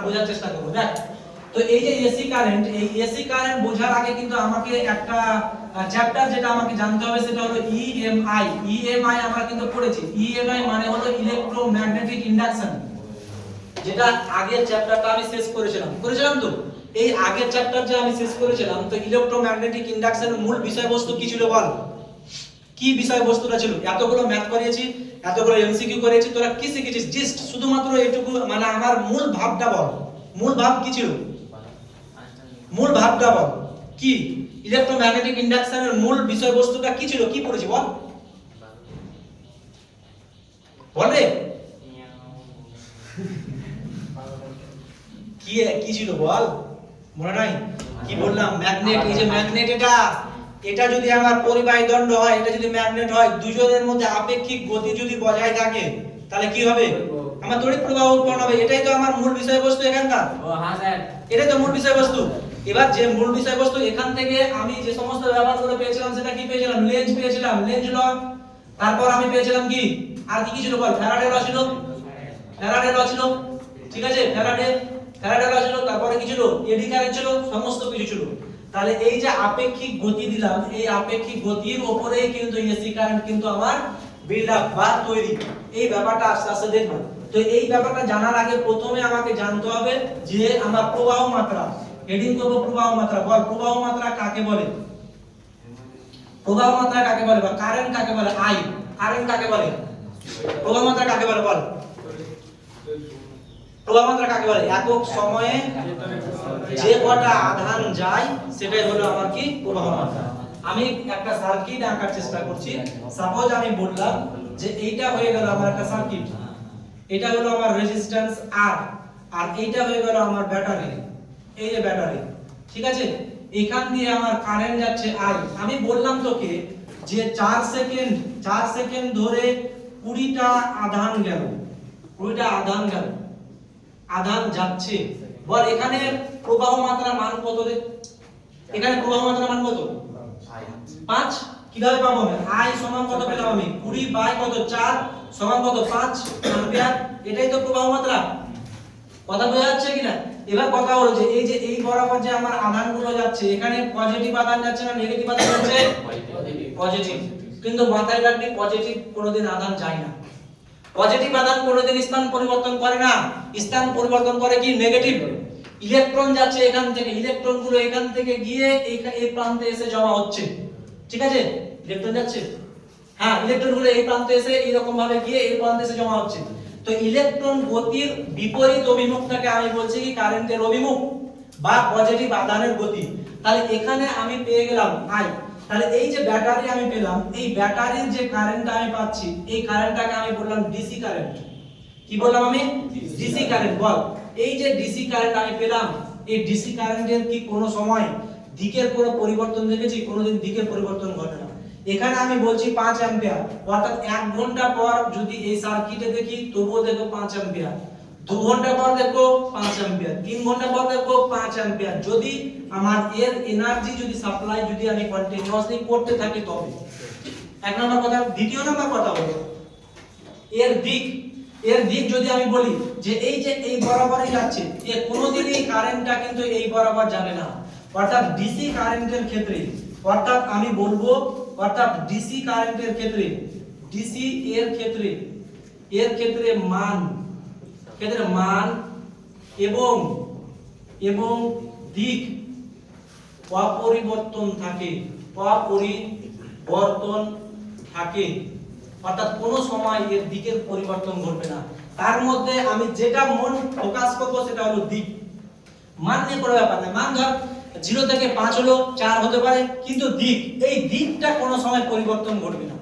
বোঝার চেষ্টা করব। দেখ, তো এই যে এসি কারেন্ট, এই এসি কারেন্ট বোঝার আগে কিন্তু আমাকে একটা চ্যাপ্টার যেটা আমাকে জানতে হবে সেটা হলো ইএমআই। ইএমআই আমরা কিন্তু পড়েছি। ইএমআই মানে হলো ইলেকট্রোম্যাগনেটিক ইন্ডাকশন, যেটা আগের চ্যাপ্টারটা আমি শেষ করেছিলাম তো এই আগের চ্যাপ্টার যে আমি শেষ করেছিলাম, তো ইলেকট্রোম্যাগনেটিক ইন্ডাকশনের মূল বিষয়বস্তু কি ছিল বল? কি বিষয়বস্তুটা ছিল? এতগুলো ম্যাথ করিয়েছি, এতগুলো এমসিকিউ করিয়েছি, তোরা কি শিখেছিস? জাস্ট শুধুমাত্র এইটুকু, মানে আমার মূল ভাবটা বল। মূল ভাব কি ছিল? মূল ভাবটা বল কি? ইলেকট্রোম্যাগনেটিক ইন্ডাকশনের মূল বিষয়বস্তুটা কি ছিল? কি পড়েছি বল? বল রে, কি কি ছিল বল? মনে নাই? কি বললাম? ম্যাগনেট। এই যে ম্যাগনেট, এটা যদি আমার পরিবাহী দণ্ড হয়, এটা যদি ম্যাগনেট হয়, দুজনের মধ্যে আপেক্ষিক গতি যদি বজায় থাকে, তাহলে কি হবে? আমার তড়িৎ প্রবাহ উৎপন্ন হবে। এটাই তো আমার মূল বিষয়বস্তু এখানকার। ও হ্যাঁ স্যার, এটাই তো মূল বিষয়বস্তু। এবার যে মূল বিষয়বস্তু, এখান থেকে আমি যে সমস্ত ব্যবহারগুলো পেয়েছিলাম সেটা কি পেয়েছিলাম? লেঞ্জ পেয়েছিলাম, লেঞ্জ ল। তারপর আমি পেয়েছিলাম কি? আর কি কি ছিল বল? ফ্যারাডে ল ছিল, ফ্যারাডে ল ছিল, ঠিক আছে? ফ্যারাডে ল ছিল। তারপরে কি ছিল? এডি কারেন্ট ছিল, সমস্ত কিছু ছিল। তাহলে এই যে আপেক্ষিক গতি দিলাম, এই আপেক্ষিক গতির উপরেই কিন্তু এসি কারেন্ট কিন্তু আমার বিল্ড আপ বা তৈরি। এই ব্যাপারটা আস্তে আস্তে দেখব। তো এই ব্যাপারটা জানার আগে প্রথমে আমাকে জানতে হবে যে আমার প্রবাহ মাত্রা। হেডিং করব প্রবাহ মাত্রা। বল, প্রবাহ মাত্রা কাকে বলে? প্রবাহ মাত্রা কাকে বলে? বা কারেন্ট কাকে বলে? আই। কারেন্ট কাকে বলে? প্রবাহ মাত্রা কাকে বলে বল? প্রবাহ মাত্রা কাকে বলে? একক সময়ে যে কটা আধান যায় সেটাই হলো আমার কি? প্রবাহ মাত্রা। আমি একটা সার্কিট আঁকার চেষ্টা করছি। সাপোজ আমি বললাম যে এইটা হয়ে গেল আমার একটা সার্কিট, এটা হলো আমার রেজিস্ট্যান্স আর, আর এইটা হয়ে গেল আমার ব্যাটারি। এই যে ব্যাটারি, ঠিক আছে? এখান দিয়ে আমার কারেন্ট যাচ্ছে আই। আমি বললাম তোকে যে 4 সেকেন্ড ধরে 20টা আধান গেল, 20টা আধান গেল, আধান যাচ্ছে। বল এখানে প্রবাহ মাত্রার মান কত রে? এখানে প্রবাহ মাত্রার মান কত? 5। কিভাবে পাবো আমি? I সমান কত পেলাম আমি? 20 বাই কত? 4 সমান কত? 5 অ্যাম্পিয়ার। এটাই তো প্রবাহ মাত্রা। কথা বোঝা যাচ্ছে কিনা? এবার কথা হলো যে এই যে এই বরাবর যে আমার আধানগুলো যাচ্ছে, এখানে পজিটিভ আধান যাচ্ছে না নেগেটিভ আধান যাচ্ছে? পজিটিভ। কিন্তু মাথায় রাখবি, পজিটিভ কোনোদিন আধান যায় না। পজিটিভ আধান কোনোদিন স্থান পরিবর্তন করে না। স্থান পরিবর্তন করে কি? নেগেটিভ। ইলেকট্রন যাচ্ছে এখান থেকে, ইলেকট্রনগুলো এখান থেকে গিয়ে এই প্রান্তে এসে জমা হচ্ছে, ঠিক আছে? ইলেকট্রন যাচ্ছে, হ্যাঁ, ইলেকট্রনগুলো এই প্রান্তে এসে এরকম ভাবে গিয়ে এই প্রান্তে এসে জমা হচ্ছে। তো ইলেকট্রন গতির বিপরীত অভিমুখটাকে আমি বলছি কি? কারেন্টের অভিমুখ বা পজিটিভ আধানের গতি। তাহলে এখানে আমি পেয়ে গেলাম আই। তাহলে এই যে ব্যাটারি আমি পেলাম, এই ব্যাটারির যে কারেন্টটা আমি পাচ্ছি, এই কারেন্টটাকে আমি বললাম ডিসি কারেন্ট। কি বললাম আমি? DC current. বল, এই যে ডিসি কারেন্ট আমি পেলাম, এই ডিসি কারেন্টের কি কোনো সময় দিকের কোনো পরিবর্তন দেখেছি? কোনোদিন দিকের পরিবর্তন ঘটে না। এখানে আমি বলছি 5 অ্যাম্পিয়ার, অর্থাৎ 1 ঘন্টা পর যদি এই সার্কিটে দেখি তবুও দেখো 5 অ্যাম্পিয়ার, 2 ঘন্টা পর দেখো 5 অ্যাম্পিয়ার, 3 ঘন্টা পর দেখো 5 অ্যাম্পিয়ার। যদি আমার এর এনার্জি যদি সাপ্লাই যদি আমি কন্টিনিউয়াসলি করতে থাকি তবে। এক নম্বর কথা। দ্বিতীয় নম্বর কথা হলো এর দিক। এর দিক যদি আমি বলি যে এই যে এই বরাবরই যাচ্ছে, এ কোনোদিনই কারেন্টটা কিন্তু এই বরাবর যাবে না। অর্থাৎ ডিসি কারেন্টের ক্ষেত্রে, অর্থাৎ আমি বলবো, অর্থাৎ ডিসি কারেন্টের ক্ষেত্রে, ডিসি এর ক্ষেত্রে মান এবং দিক অপরিবর্তন থাকে, অর্থাৎ কোনো সময় এর দিকের পরিবর্তন ঘটবে না। তার মধ্যে আমি যেটা মন ফোকাস করবো সেটা হলো দিক। মান নিয়ে কোনো ব্যাপার না। মান ধর 0 থেকে 5 হলো, 4 হতে পারে, কিন্তু দিক, এই দিকটা কোনো সময় পরিবর্তন ঘটবে না।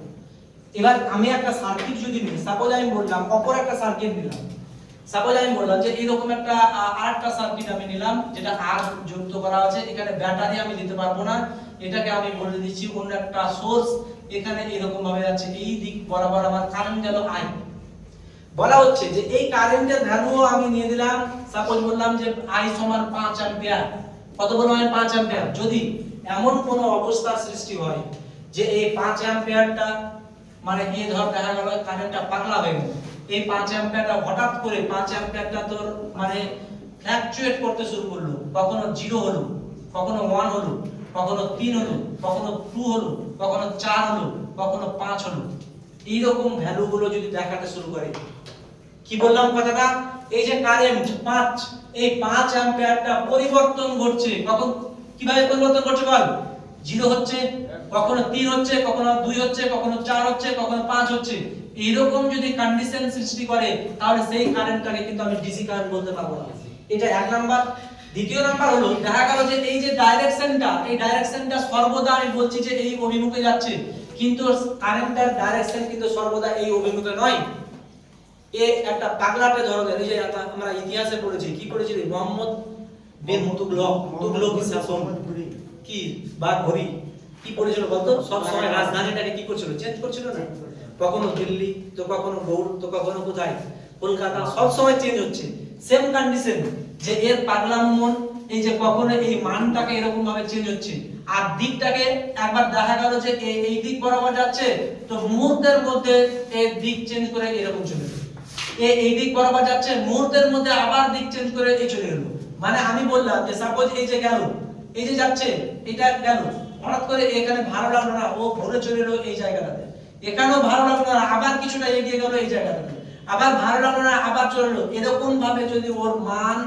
এবার আমি একটা সার্কিট যদি নিই, সাপোজ আমি বললাম অপর একটা সার্কিট নিলাম, সাপোজ আমি বললাম যে এইরকম একটা আরেকটা সার্কিট আমি নিলাম যেটা আর যুক্ত করা আছে। এখানে ব্যাটারি আমি দিতে পারবো না, এটাকে আমি বলে দিচ্ছি অন্য একটা সোর্স। এখানে এরকম ভাবে যাচ্ছে, এই দিক বরাবর আমার কারেন্ট গেল আই। বলা হচ্ছে যে এই কারেন্টের ভ্যালু আমি নিয়ে দিলাম, সাপোজ বললাম যে আই সমান 5 অ্যাম্পিয়ার। কত বললাম আমি? 5 অ্যাম্পিয়ার। যদি এমন কোন অবস্থার সৃষ্টি হয় যে এই 5 অ্যাম্পিয়ারটা, মানে এই ধর দেখা গেল কারেন্টটা পাগলা হয়ে গেল, এই 5 অ্যাম্পিয়ারটা হঠাৎ করে 5 অ্যাম্পিয়ারটা তোর মানে ফ্ল্যাকচুয়েট করতে শুরু করলো, কখনো 0 হলো, কখনো 1 হলো, কখনো 3 হলো, কখনো 2 হলো, কখনো 4 হলো, কখনো 5 হলো, এইরকম ভ্যালু গুলো যদি দেখাতে শুরু করে, কি বললাম কথাটা, এই যে কারেন্ট 5, এই 5 অ্যাম্পিয়ারটা পরিবর্তন ঘটছে, কখন কিভাবে পরিবর্তন ঘটছে বল, 0 হচ্ছে, কখনো 3 হচ্ছে, কখনো 2 হচ্ছে, কখনো 4 হচ্ছে, কখনো 5 হচ্ছে, এইরকম যদি কন্ডিশন সৃষ্টি করে তাহলে সেই কারেন্টটাকে কিন্তু আমি ডিসি কারেন্ট বলতে পারবো না। এটা এক নাম্বার। দ্বিতীয় নাম্বার হলো দেখা গেল যে এই যে ডাইরেকশনটা, এই ডাইরেকশনটা সর্বদা আমি বলছি যে এই অভিমুখে যাচ্ছে, কিন্তু কারেন্টের ডাইরেকশন কিন্তু সর্বদা এই অভিমুখে নয়। এ একটা পাগলাটে ধরনের, এই যে আমরা ইতিহাসে পড়েছি, কি পড়েছি, মোহাম্মদ বিন তুগলক শাসন কি বা ঘড়ি কি পড়েছিল বলতো, সব সময় রাজধানীটাকে কি করছিল, চেঞ্জ করছিল না, কখনো দিল্লি, তো কখনো গৌড়, তো কখনো কোথায় কলকাতা, সব সময় চেঞ্জ হচ্ছে। সেম কন্ডিশন যে এর পাগলামো মন, এই যে কখনো এই মানটাকে এরকম ভাবে চেঞ্জ হচ্ছে, আর দিকটাকে একবার দেখা গেল যে এই দিক বরাবর যাচ্ছে, তো মুহূর্তের মধ্যে এই দিক চেঞ্জ করে এরকম চলে গেল, এই দিক বরাবর যাচ্ছে, মুহূর্তের মধ্যে আবার দিক চেঞ্জ করে এই চলে গেল। মানে আমি বললাম যে সাপোজ এই যে গেল, এই যে যাচ্ছে, এটা গেল, হঠাৎ করে এখানে ভালো লাগলো না, ও ঘুরে চলে এলো এই জায়গাটাতে, এখানেও ভালো লাগলো না, আবার কিছুটা এগিয়ে গেল এই জায়গাটাতে, আবার ভালো লাগলো না, আবার চলে এলো, এরকম ভাবে যদি ওর মান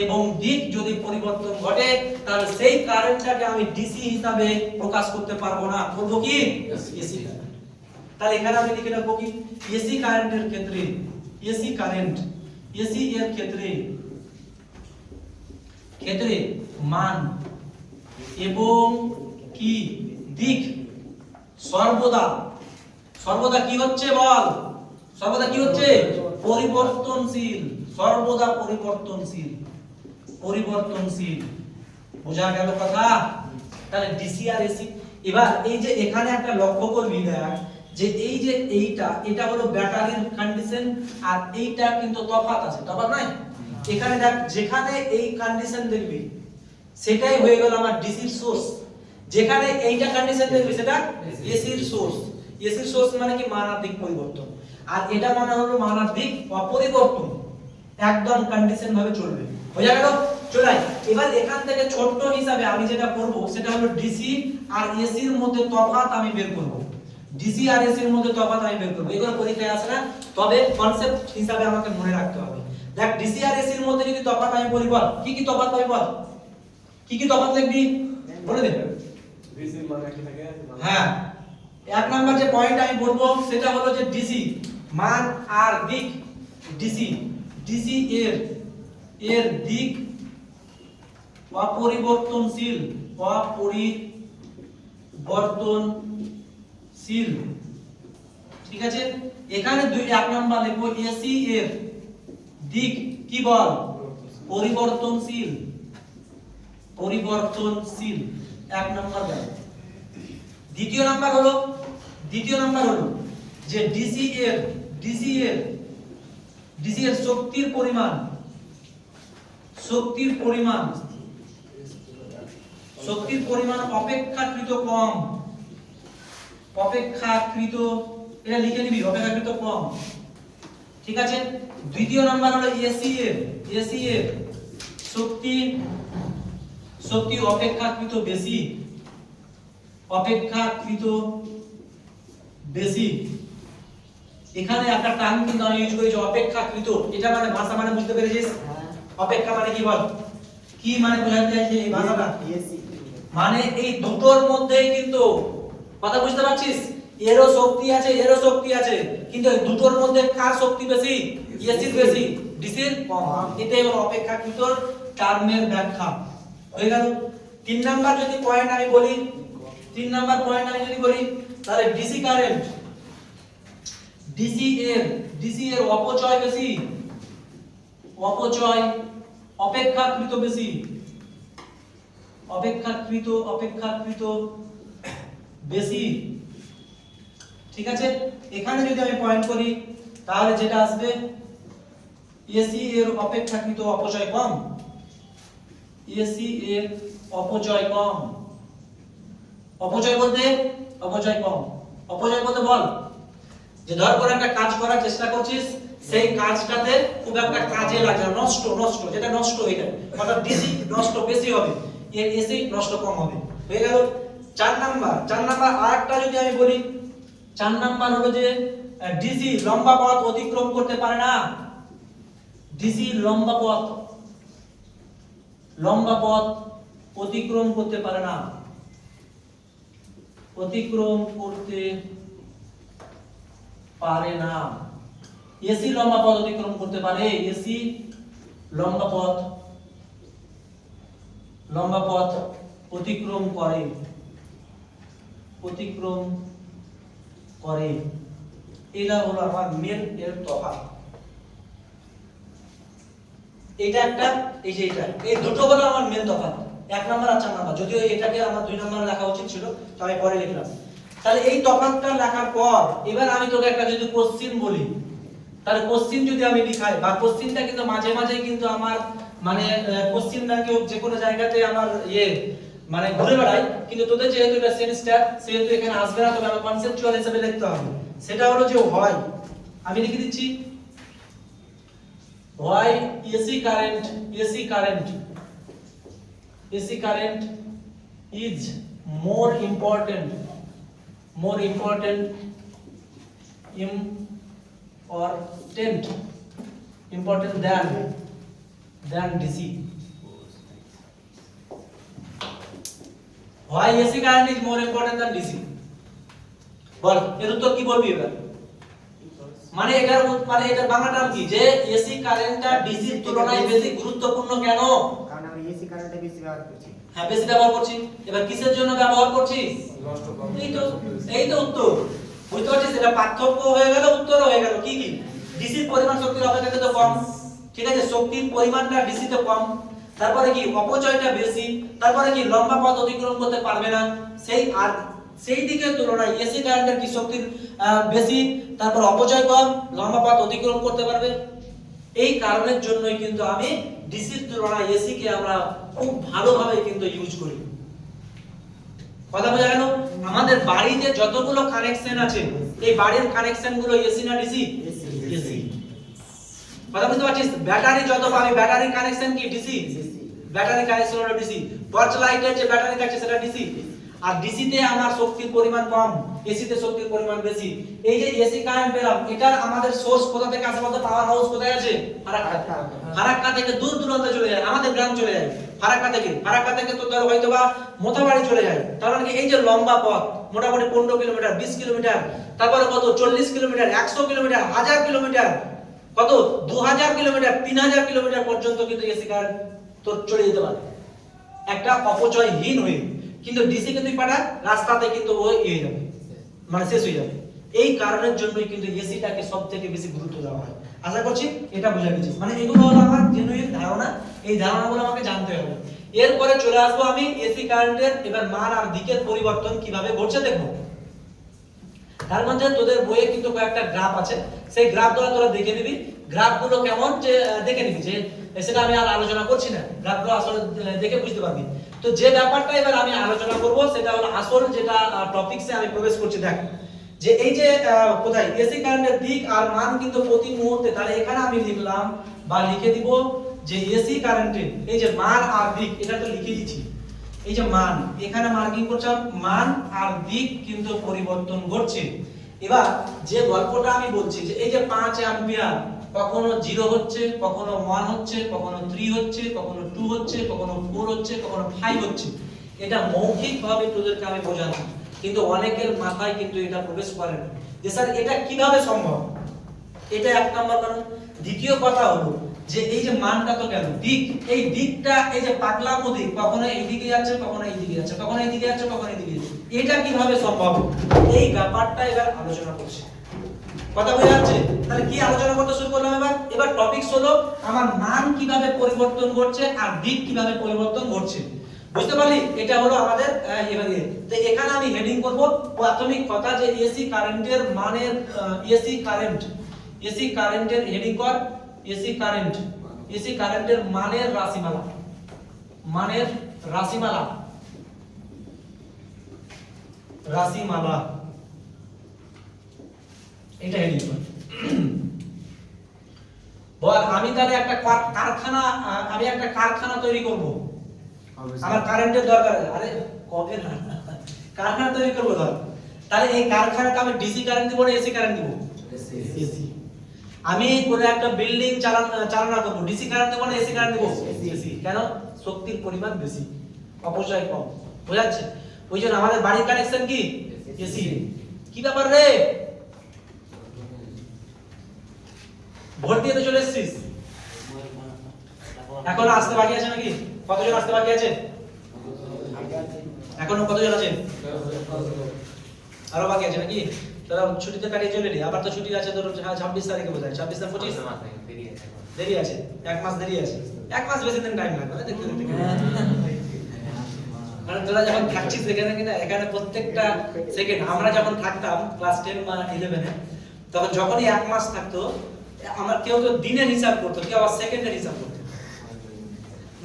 এবং দিক যদি পরিবর্তন ঘটে, তাহলে সেই কারেন্টটাকে আমি ডিসি হিসাবে প্রকাশ করতে পারবো না, করব কি এসি কারেন্ট। তাহলে এখানে আমি লিখে রাখবো কি, এসি কারেন্টের ক্ষেত্রে, এসি কারেন্ট, এসি এর ক্ষেত্রে মান এবং কি দিক সর্বদা কি হচ্ছে বল, সর্বদা কি হচ্ছে, পরিবর্তনশীল, সর্বদা পরিবর্তনশীল। বোঝা গেল কথা? তাহলে ডিসি আর এসি। এবার এই যে এখানে একটা লক্ষ্য করবি দেখ, যে এই যে এটা হলো ব্যাটারির কন্ডিশন, আর এইটা কিন্তু তফাৎ আছে, তফাৎ নাই, এখানে দেখ যেখানে এই কন্ডিশন দেখবি সেটাই হয়ে গেল আমার ডিসির সোর্স, যেখানে এইটা কন্ডিশন দেখবি সেটা এসির সোর্স। এসির সোর্স মানে কি, মানার দিক পরিবর্তন, আর এটা মানে হলো মানার দিক অপরিবর্তন, একদম কন্ডিশন ভাবে চলবে। বোঝা গেল? চলাই এবার এখান থেকে ছোট হিসাবে আমি যেটা করব সেটা হলো ডিসি আর এসির মধ্যে তফাৎ আমি বের করব, ডিসি আর এসির মধ্যে তফাৎ আমি বের করব। এগুলো পরীক্ষায় আসে না, তবে কনসেপ্ট হিসাবে আমাকে মনে রাখতে হবে। দেখ ডিসি আর এসির মধ্যে যদি তফাৎ আমি বলি, বল কি কি তফাৎ পাই, বল কি কি তফাৎ লিখবি, বলে দে। ডিসি মানে কি থাকে? হ্যাঁ, এক নাম্বার যে পয়েন্ট আমি বলবো সেটা হলো যে ডিসি মান আর দিক, ডিসি এর দিক অপরিবর্তনশীল, ঠিক আছে। এখানে এক নাম্বার লিখবো এসি এর দিক কি বল, পরিবর্তনশীল, এক নাম্বার গেল। দ্বিতীয় নাম্বার হলো যে ডিসি এর শক্তির পরিমাণ অপেক্ষাকৃত কম, এটা লিখে নিবি, অপেক্ষাকৃত কম, ঠিক আছে। দ্বিতীয় নাম্বার হলো এসি এর শক্তি অপেক্ষাকৃত বেশি, এখানে একটা টার্ম কিন্তু আমি ইউজ করেছি অপেক্ষাকৃত, এটা মানে ভাষা মানে বুঝতে পেরেছিস, অপেক্ষা মানে কি বল, কি মানে বোঝাতে চাইছে এই ভাষাটা, মানে এই দুটোর মধ্যেই কিন্তু কথা বুঝতে পারছিস, এরও শক্তি আছে, কিন্তু এই দুটোর মধ্যে কার শক্তি বেশি, এসির বেশি, ডিসির কম। এটাই হলো অপেক্ষাকৃত টার্মের ব্যাখ্যা। হয়ে গেল। 3 নাম্বার যদি পয়েন্ট আমি বলি, তাহলে ডিসি কারেন্ট, ডিসি এর অপচয় বেশি, অপেক্ষাকৃত বেশি, ঠিক আছে। এখানে যদি আমি পয়েন্ট করি তাহলে যেটা আসবে এসি এর অপেক্ষাকৃত অপচয় কম, অপচয় বলতে বল যে ধর করে একটা কাজ করার চেষ্টা করছিস, সেই কাজটাতে খুব একটা কাজে লাগে না, নষ্ট নষ্ট যেটা নষ্ট হয়ে যায়, অর্থাৎ ডিসি নষ্ট বেশি হবে, এর এসি নষ্ট কম হবে। হয়ে গেল 4 নাম্বার। আরেকটা যদি আমি বলি 4 নাম্বার হলো যে ডিসি লম্বা পথ অতিক্রম করতে পারে না। ডিসি লম্বা পথ অতিক্রম করতে পারে না, অতিক্রম করতে পারে না। এসি লম্বা পথ অতিক্রম করতে পারে, এসি লম্বা পথ অতিক্রম করে। এটা হলো আমার মেন এর তফাৎ। এটা একটা, এই যে এটা, এই দুটো হলো আমার মেন তফাৎ, 1 নাম্বার আর 4 নাম্বার। যদিও এটাকে আমার 2 নাম্বার লেখা উচিত ছিল, তো আমি পরে লিখলাম। তাহলে এই তফাৎটা লেখার পর এবার আমি তোকে একটা যদি কোশ্চেন বলি, তাহলে কোশ্চেন যদি আমি লিখাই, বা কোশ্চেনটা কিন্তু মাঝে মাঝে কিন্তু আমার মানে কোশ্চেন ব্যাংকে যে কোনো জায়গাতে আমার মানে ঘুরে বেড়াই, কিন্তু তোদের যেহেতু এটা সেমিস্টার সেহেতু এখানে আসবে না, তবে আমার কনসেপচুয়াল হিসেবে লিখতে হবে। সেটা হলো যে হয়, আমি লিখে দিচ্ছি why AC current is more important than DC. Why AC current is more important than DC? বল, এর উত্তর কি বলবি এবার? মানে এটার বাংলা টার্ম কি, যে এসি কারেন্টটা ডিসির তুলনায় বেশি গুরুত্বপূর্ণ কেন? কারণ আমি এসি কারেন্টটা বেশি ব্যবহার করছি। হ্যাঁ, বেশি ব্যবহার করছি। এবার কিসের জন্য ব্যবহার করছি? এই তো উত্তর। বুঝতে পারছিস? এটা পার্থক্য হয়ে গেল, উত্তরও হয়ে গেল। কি ডিসির পরিমাণ শক্তির অপেক্ষাকৃত কম, ঠিক আছে, শক্তির পরিমাণটা ডিসিতে কম, তারপরে কি অপচয়টা বেশি, তারপরে কি লম্বা পথ অতিক্রম করতে পারবে না, সেই দিকে তুলনায় এসি কারেন্টের কি শক্তির বেশি, তারপর অপচয় কম, লম্বা পথ অতিক্রম করতে পারবে। এই কারণের জন্যই কিন্তু আমি ডিসির তুলনায় এসি কে আমরা খুব ভালোভাবে কিন্তু ইউজ করি। কথা বোঝা গেল? আমাদের বাড়িতে যতগুলো কানেকশন আছে, এই বাড়ির কানেকশন গুলো এসি না ডিসি? এসি। কথা বুঝতে পারছিস? ব্যাটারি যত পাবি, ব্যাটারি কানেকশন কি ডিসি? ব্যাটারি কানেকশন হলো ডিসি। টর্চ লাইটের যে ব্যাটারি থাকছে সেটা ডিসি। আর ডিসি তে আমার শক্তির পরিমাণ কম, এসি তে শক্তির পরিমাণ বেশি। এই যে এসি কারেন্ট পেলাম, এটার আমাদের সোর্স কোথা থেকে আসে বলতো? পাওয়ার হাউস কোথায় আছে? ফারাক্কা থেকে দূর দূরান্তে চলে যায়, আমাদের গ্রাম চলে যায়। ফারাক্কা থেকে তো ধর হয়তোবা মোথাবাড়ি চলে যায়। তার মানে কি এই যে লম্বা পথ, মোটামুটি 15 কিলোমিটার, 20 কিলোমিটার, তারপরে কত 40 কিলোমিটার, 100 কিলোমিটার, 1000 কিলোমিটার, কত 2000 কিলোমিটার, 3000 কিলোমিটার পর্যন্ত কিন্তু এসি কারেন্ট তো চলে যেতে পারে একটা অপচয়হীন হয়ে। কিন্তু ডিসি কে তুই পাঠা, রাস্তাতে কিন্তু ওই হয়ে যাবে, মানে শেষ হয়ে যাবে। এই কারণের জন্যই কিন্তু এসিটাকে সবথেকে বেশি গুরুত্ব দেওয়া হয়। আশা করছি এটা বুঝা গেছিস। মানে এগুলো হলো আমার জেনুইন ধারণা, এই ধারণাগুলো আমাকে জানতে হবে। এরপরে চলে আসবো আমি এসি কারেন্টের এবার মান আর দিকের পরিবর্তন কিভাবে ঘটছে দেখবো। তার মধ্যে তোদের বইয়ে কিন্তু কয়েকটা গ্রাফ আছে, সেই গ্রাফগুলো তোরা দেখে নিবি। গ্রাফগুলো কেমন যে দেখে নিবি, যে সেটা আমি আর আলোচনা করছি না, গ্রাফগুলো আসলে দেখে বুঝতে পারবি। তো যে ব্যাপারটা এবার আমি আলোচনা করব সেটা হলো আসল যেটা টপিকসে আমি প্রবেশ করছি। দেখ যে এই যে কোথায় এসি কারেন্টের দিক আর মান কিন্তু প্রতি মুহূর্তে, তাহলে এখানে আমি লিখলাম বা লিখে দিব যে এসি কারেন্টের এই যে মান আর দিক, এটা তো লিখে দিচ্ছি। এই যে মান, এখানে মার্কিং করছিলাম, মান আর দিক কিন্তু পরিবর্তন ঘটছে। এবার যে গল্পটা আমি বলছি যে এই যে 5 অ্যাম্পিয়ার কখনো 0 হচ্ছে, কখনো 1 হচ্ছে, কখনো 3 হচ্ছে, কখনো 2 হচ্ছে, কখনো 4 হচ্ছে, কখনো 5 হচ্ছে, এটা মৌখিকভাবে তোদেরকে আমি বোঝালাম, কিন্তু অনেকের মাথায় কিন্তু এটা প্রবেশ করে না যে স্যার এটা কিভাবে সম্ভব। এটা এক নাম্বার কারণ। দ্বিতীয় কথা হলো যে এই যে মানটা তো গেল, দিক, এই দিকটা এই যে পাতলা দিক, কখনো এইদিকে যাচ্ছে, কখনো এইদিকে যাচ্ছে, কখনো এইদিকে যাচ্ছে, কখনো এইদিকে যাচ্ছে, এটা কিভাবে সম্ভব, এই ব্যাপারটা এবার আলোচনা করছি। কথা বোঝা যাচ্ছে? তাহলে কি আলোচনা করতে শুরু করলাম এবার টপিকস হলো আমার মান কিভাবে পরিবর্তন ঘটছে আর দিক কিভাবে পরিবর্তন ঘটছে। বুঝতে পারলি? এটা হলো আমাদের এবারে। তো এখানে আমি হেডিং করব প্রাথমিক কথা যে এসি কারেন্টের মানের, এসি কারেন্টের হেডিং কর এসি কারেন্টের মানের রাশিমালা, রাশিমালা এটা হেডিং কর। বল আমি তাহলে একটা কারখানা আমি একটা কারখানা তৈরি করব, আমার কারেন্টের দরকার আছে। আরে কবে না কারখানা তৈরি করব ধর, তাহলে এই কারখানাতে আমি ডিসি কারেন্ট দিব না এসি কারেন্ট দিব? এসি। আমি কোন একটা বিল্ডিং চালনা করব, ডিসি কারেন্ট দেব না এসি কারেন্ট দেব? এসি। কেন? শক্তির পরিমাণ বেশি, অপচয় কম। বোঝাচ্ছে? ওই জন্য আমাদের বাড়ির কানেকশন কি এসি। কি ব্যাপার রে, ভোট দিয়ে তো চলে এসেছিস, এখন আসতে বাকি আছে নাকি? কতজন আসতে বাকি আছে? এখনো কতজন আছেন? আরো বাকি আছে নাকি? তোরা ছুটিতে কাটিয়ে চলে এলি, আবার তো ছুটি আছে তোর 26 তারিখে বোধহয়, 26 না 25? দেরি আছে, এক মাস দেরি আছে। এক মাস বেশি দিন টাইম লাগবে দেখতে দেখতে। কারণ তোরা যখন থাকছিস এখানে কিনা, এখানে প্রত্যেকটা সেকেন্ড, আমরা যখন থাকতাম ক্লাস 10 বা 11 এ, তখন যখনই এক মাস থাকতো আমরা কেউ তো দিনের হিসাব করতো, কেউ আবার সেকেন্ডের হিসাব করতো।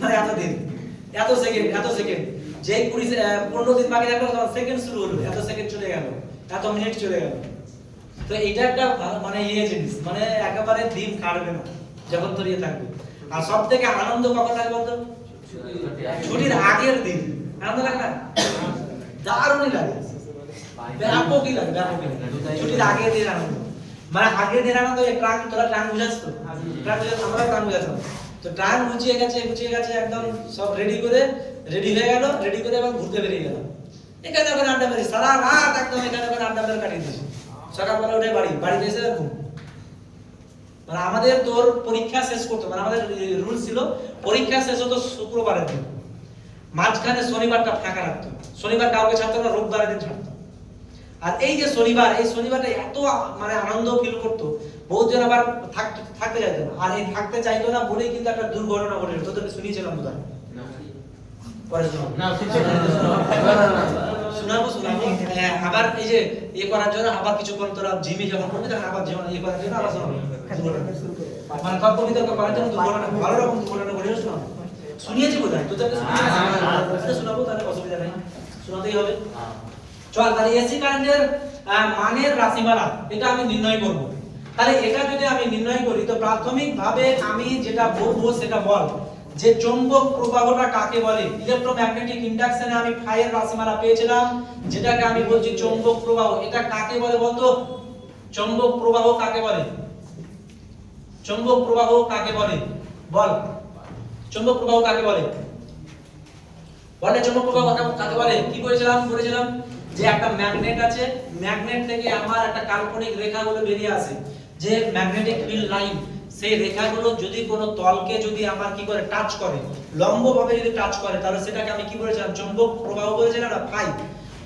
মানে এত দিন, এত সেকেন্ড, যে 15 দিন বাকি থাকলো তখন সেকেন্ড শুরু হলো, এত সেকেন্ড চলে গেল, এত মিনিট চলে গেল। তো এটা একটা মানে জিনিস, মানে একেবারে দিন কাটবে না যখন তোর থাকবে। আর সব থেকে আনন্দ কখন লাগে বলতো? ছুটির আগের দিন। আনন্দ লাগে না? দারুণই লাগে, ব্যাপকই লাগে, ছুটির আগের দিন আনন্দ। মানে আগের দিন আনন্দ, তোরা ট্রাং বুঝাস তো? আমরা ট্রাং বুঝাতাম তো, ট্রাং গুছিয়ে গেছে একদম, সব রেডি হয়ে গেল, রেডি করে এবার ঘুরতে বেরিয়ে গেল। এখানে ওখানে আড্ডা মেরে সারা রাত একদম এখানে ওখানে আড্ডা মেরে কাটিয়ে দিয়েছে। সকালবেলা উঠে বাড়িতে এসে ঘুম। মানে আমাদের তোর পরীক্ষা শেষ করতো, মানে আমাদের রুল ছিল পরীক্ষা শেষ হতো শুক্রবারের দিন, মাঝখানে শনিবারটা ফাঁকা রাখতো। শনিবার কাউকে ছাড়তো না, রোববারের দিন ছাড়তো। আর এই যে শনিবার, এই শনিবারটা এত মানে আনন্দ ফিল করতো, বহুত জন আবার থাকতে চাইতো না। আর এই থাকতে চাইতো না বলেই কিন্তু একটা দুর্ঘটনা ঘটেছিল, তোদেরকে শুনিয়েছিলাম বোধহয়। পরে শোনাবো। হ্যাঁ, আবার এই যে করার জন্য আবার কিছুক্ষণ তোরা জিমে যখন করবি তখন আবার যেমন করার জন্য আবার শোনাবো। মানে তর্ক বিতর্ক করার জন্য দুর্ঘটনা, ভালো রকম দুর্ঘটনা ঘটেছিল, শোনাবো। শুনিয়েছি বোধহয়, তোদেরকে শোনাবো, তাহলে অসুবিধা নেই, শোনাতেই হবে। চল, তাহলে এসি কারেন্টের মানের রাশিমালা এটা আমি নির্ণয় করব। তাহলে এটা যদি আমি নির্ণয় করি তো প্রাথমিকভাবে আমি যেটা বলবো সেটা বল যে চৌম্বক প্রবাহটা কাকে বলে। ইলেকট্রোম্যাগনেটিক ইন্ডাকশনে আমি ফাই এর রাশিমালা পেয়েছিলাম, যেটাকে আমি বলছি চৌম্বক প্রবাহ। এটা কাকে বলে বলতো? চৌম্বক প্রবাহ কাকে বলে? চৌম্বক প্রবাহ কাকে বলে বল? চৌম্বক প্রবাহ কাকে বলে? বলে চৌম্বক প্রবাহ কাকে বলে? কি বলেছিলাম যে একটা ম্যাগনেট আছে, ম্যাগনেট থেকে আমার একটা কাল্পনিক রেখাগুলো বেরিয়ে আসে, যে ম্যাগনেটিক ফিল্ড লাইন, সেই রেখাগুলো যদি কোনো তলকে যদি আমার কি করে টাচ করে, লম্বভাবে যদি টাচ করে, তাহলে সেটাকে আমি কি বলেছিলাম? চৌম্বক প্রবাহ বলেছিলাম না, ফাই।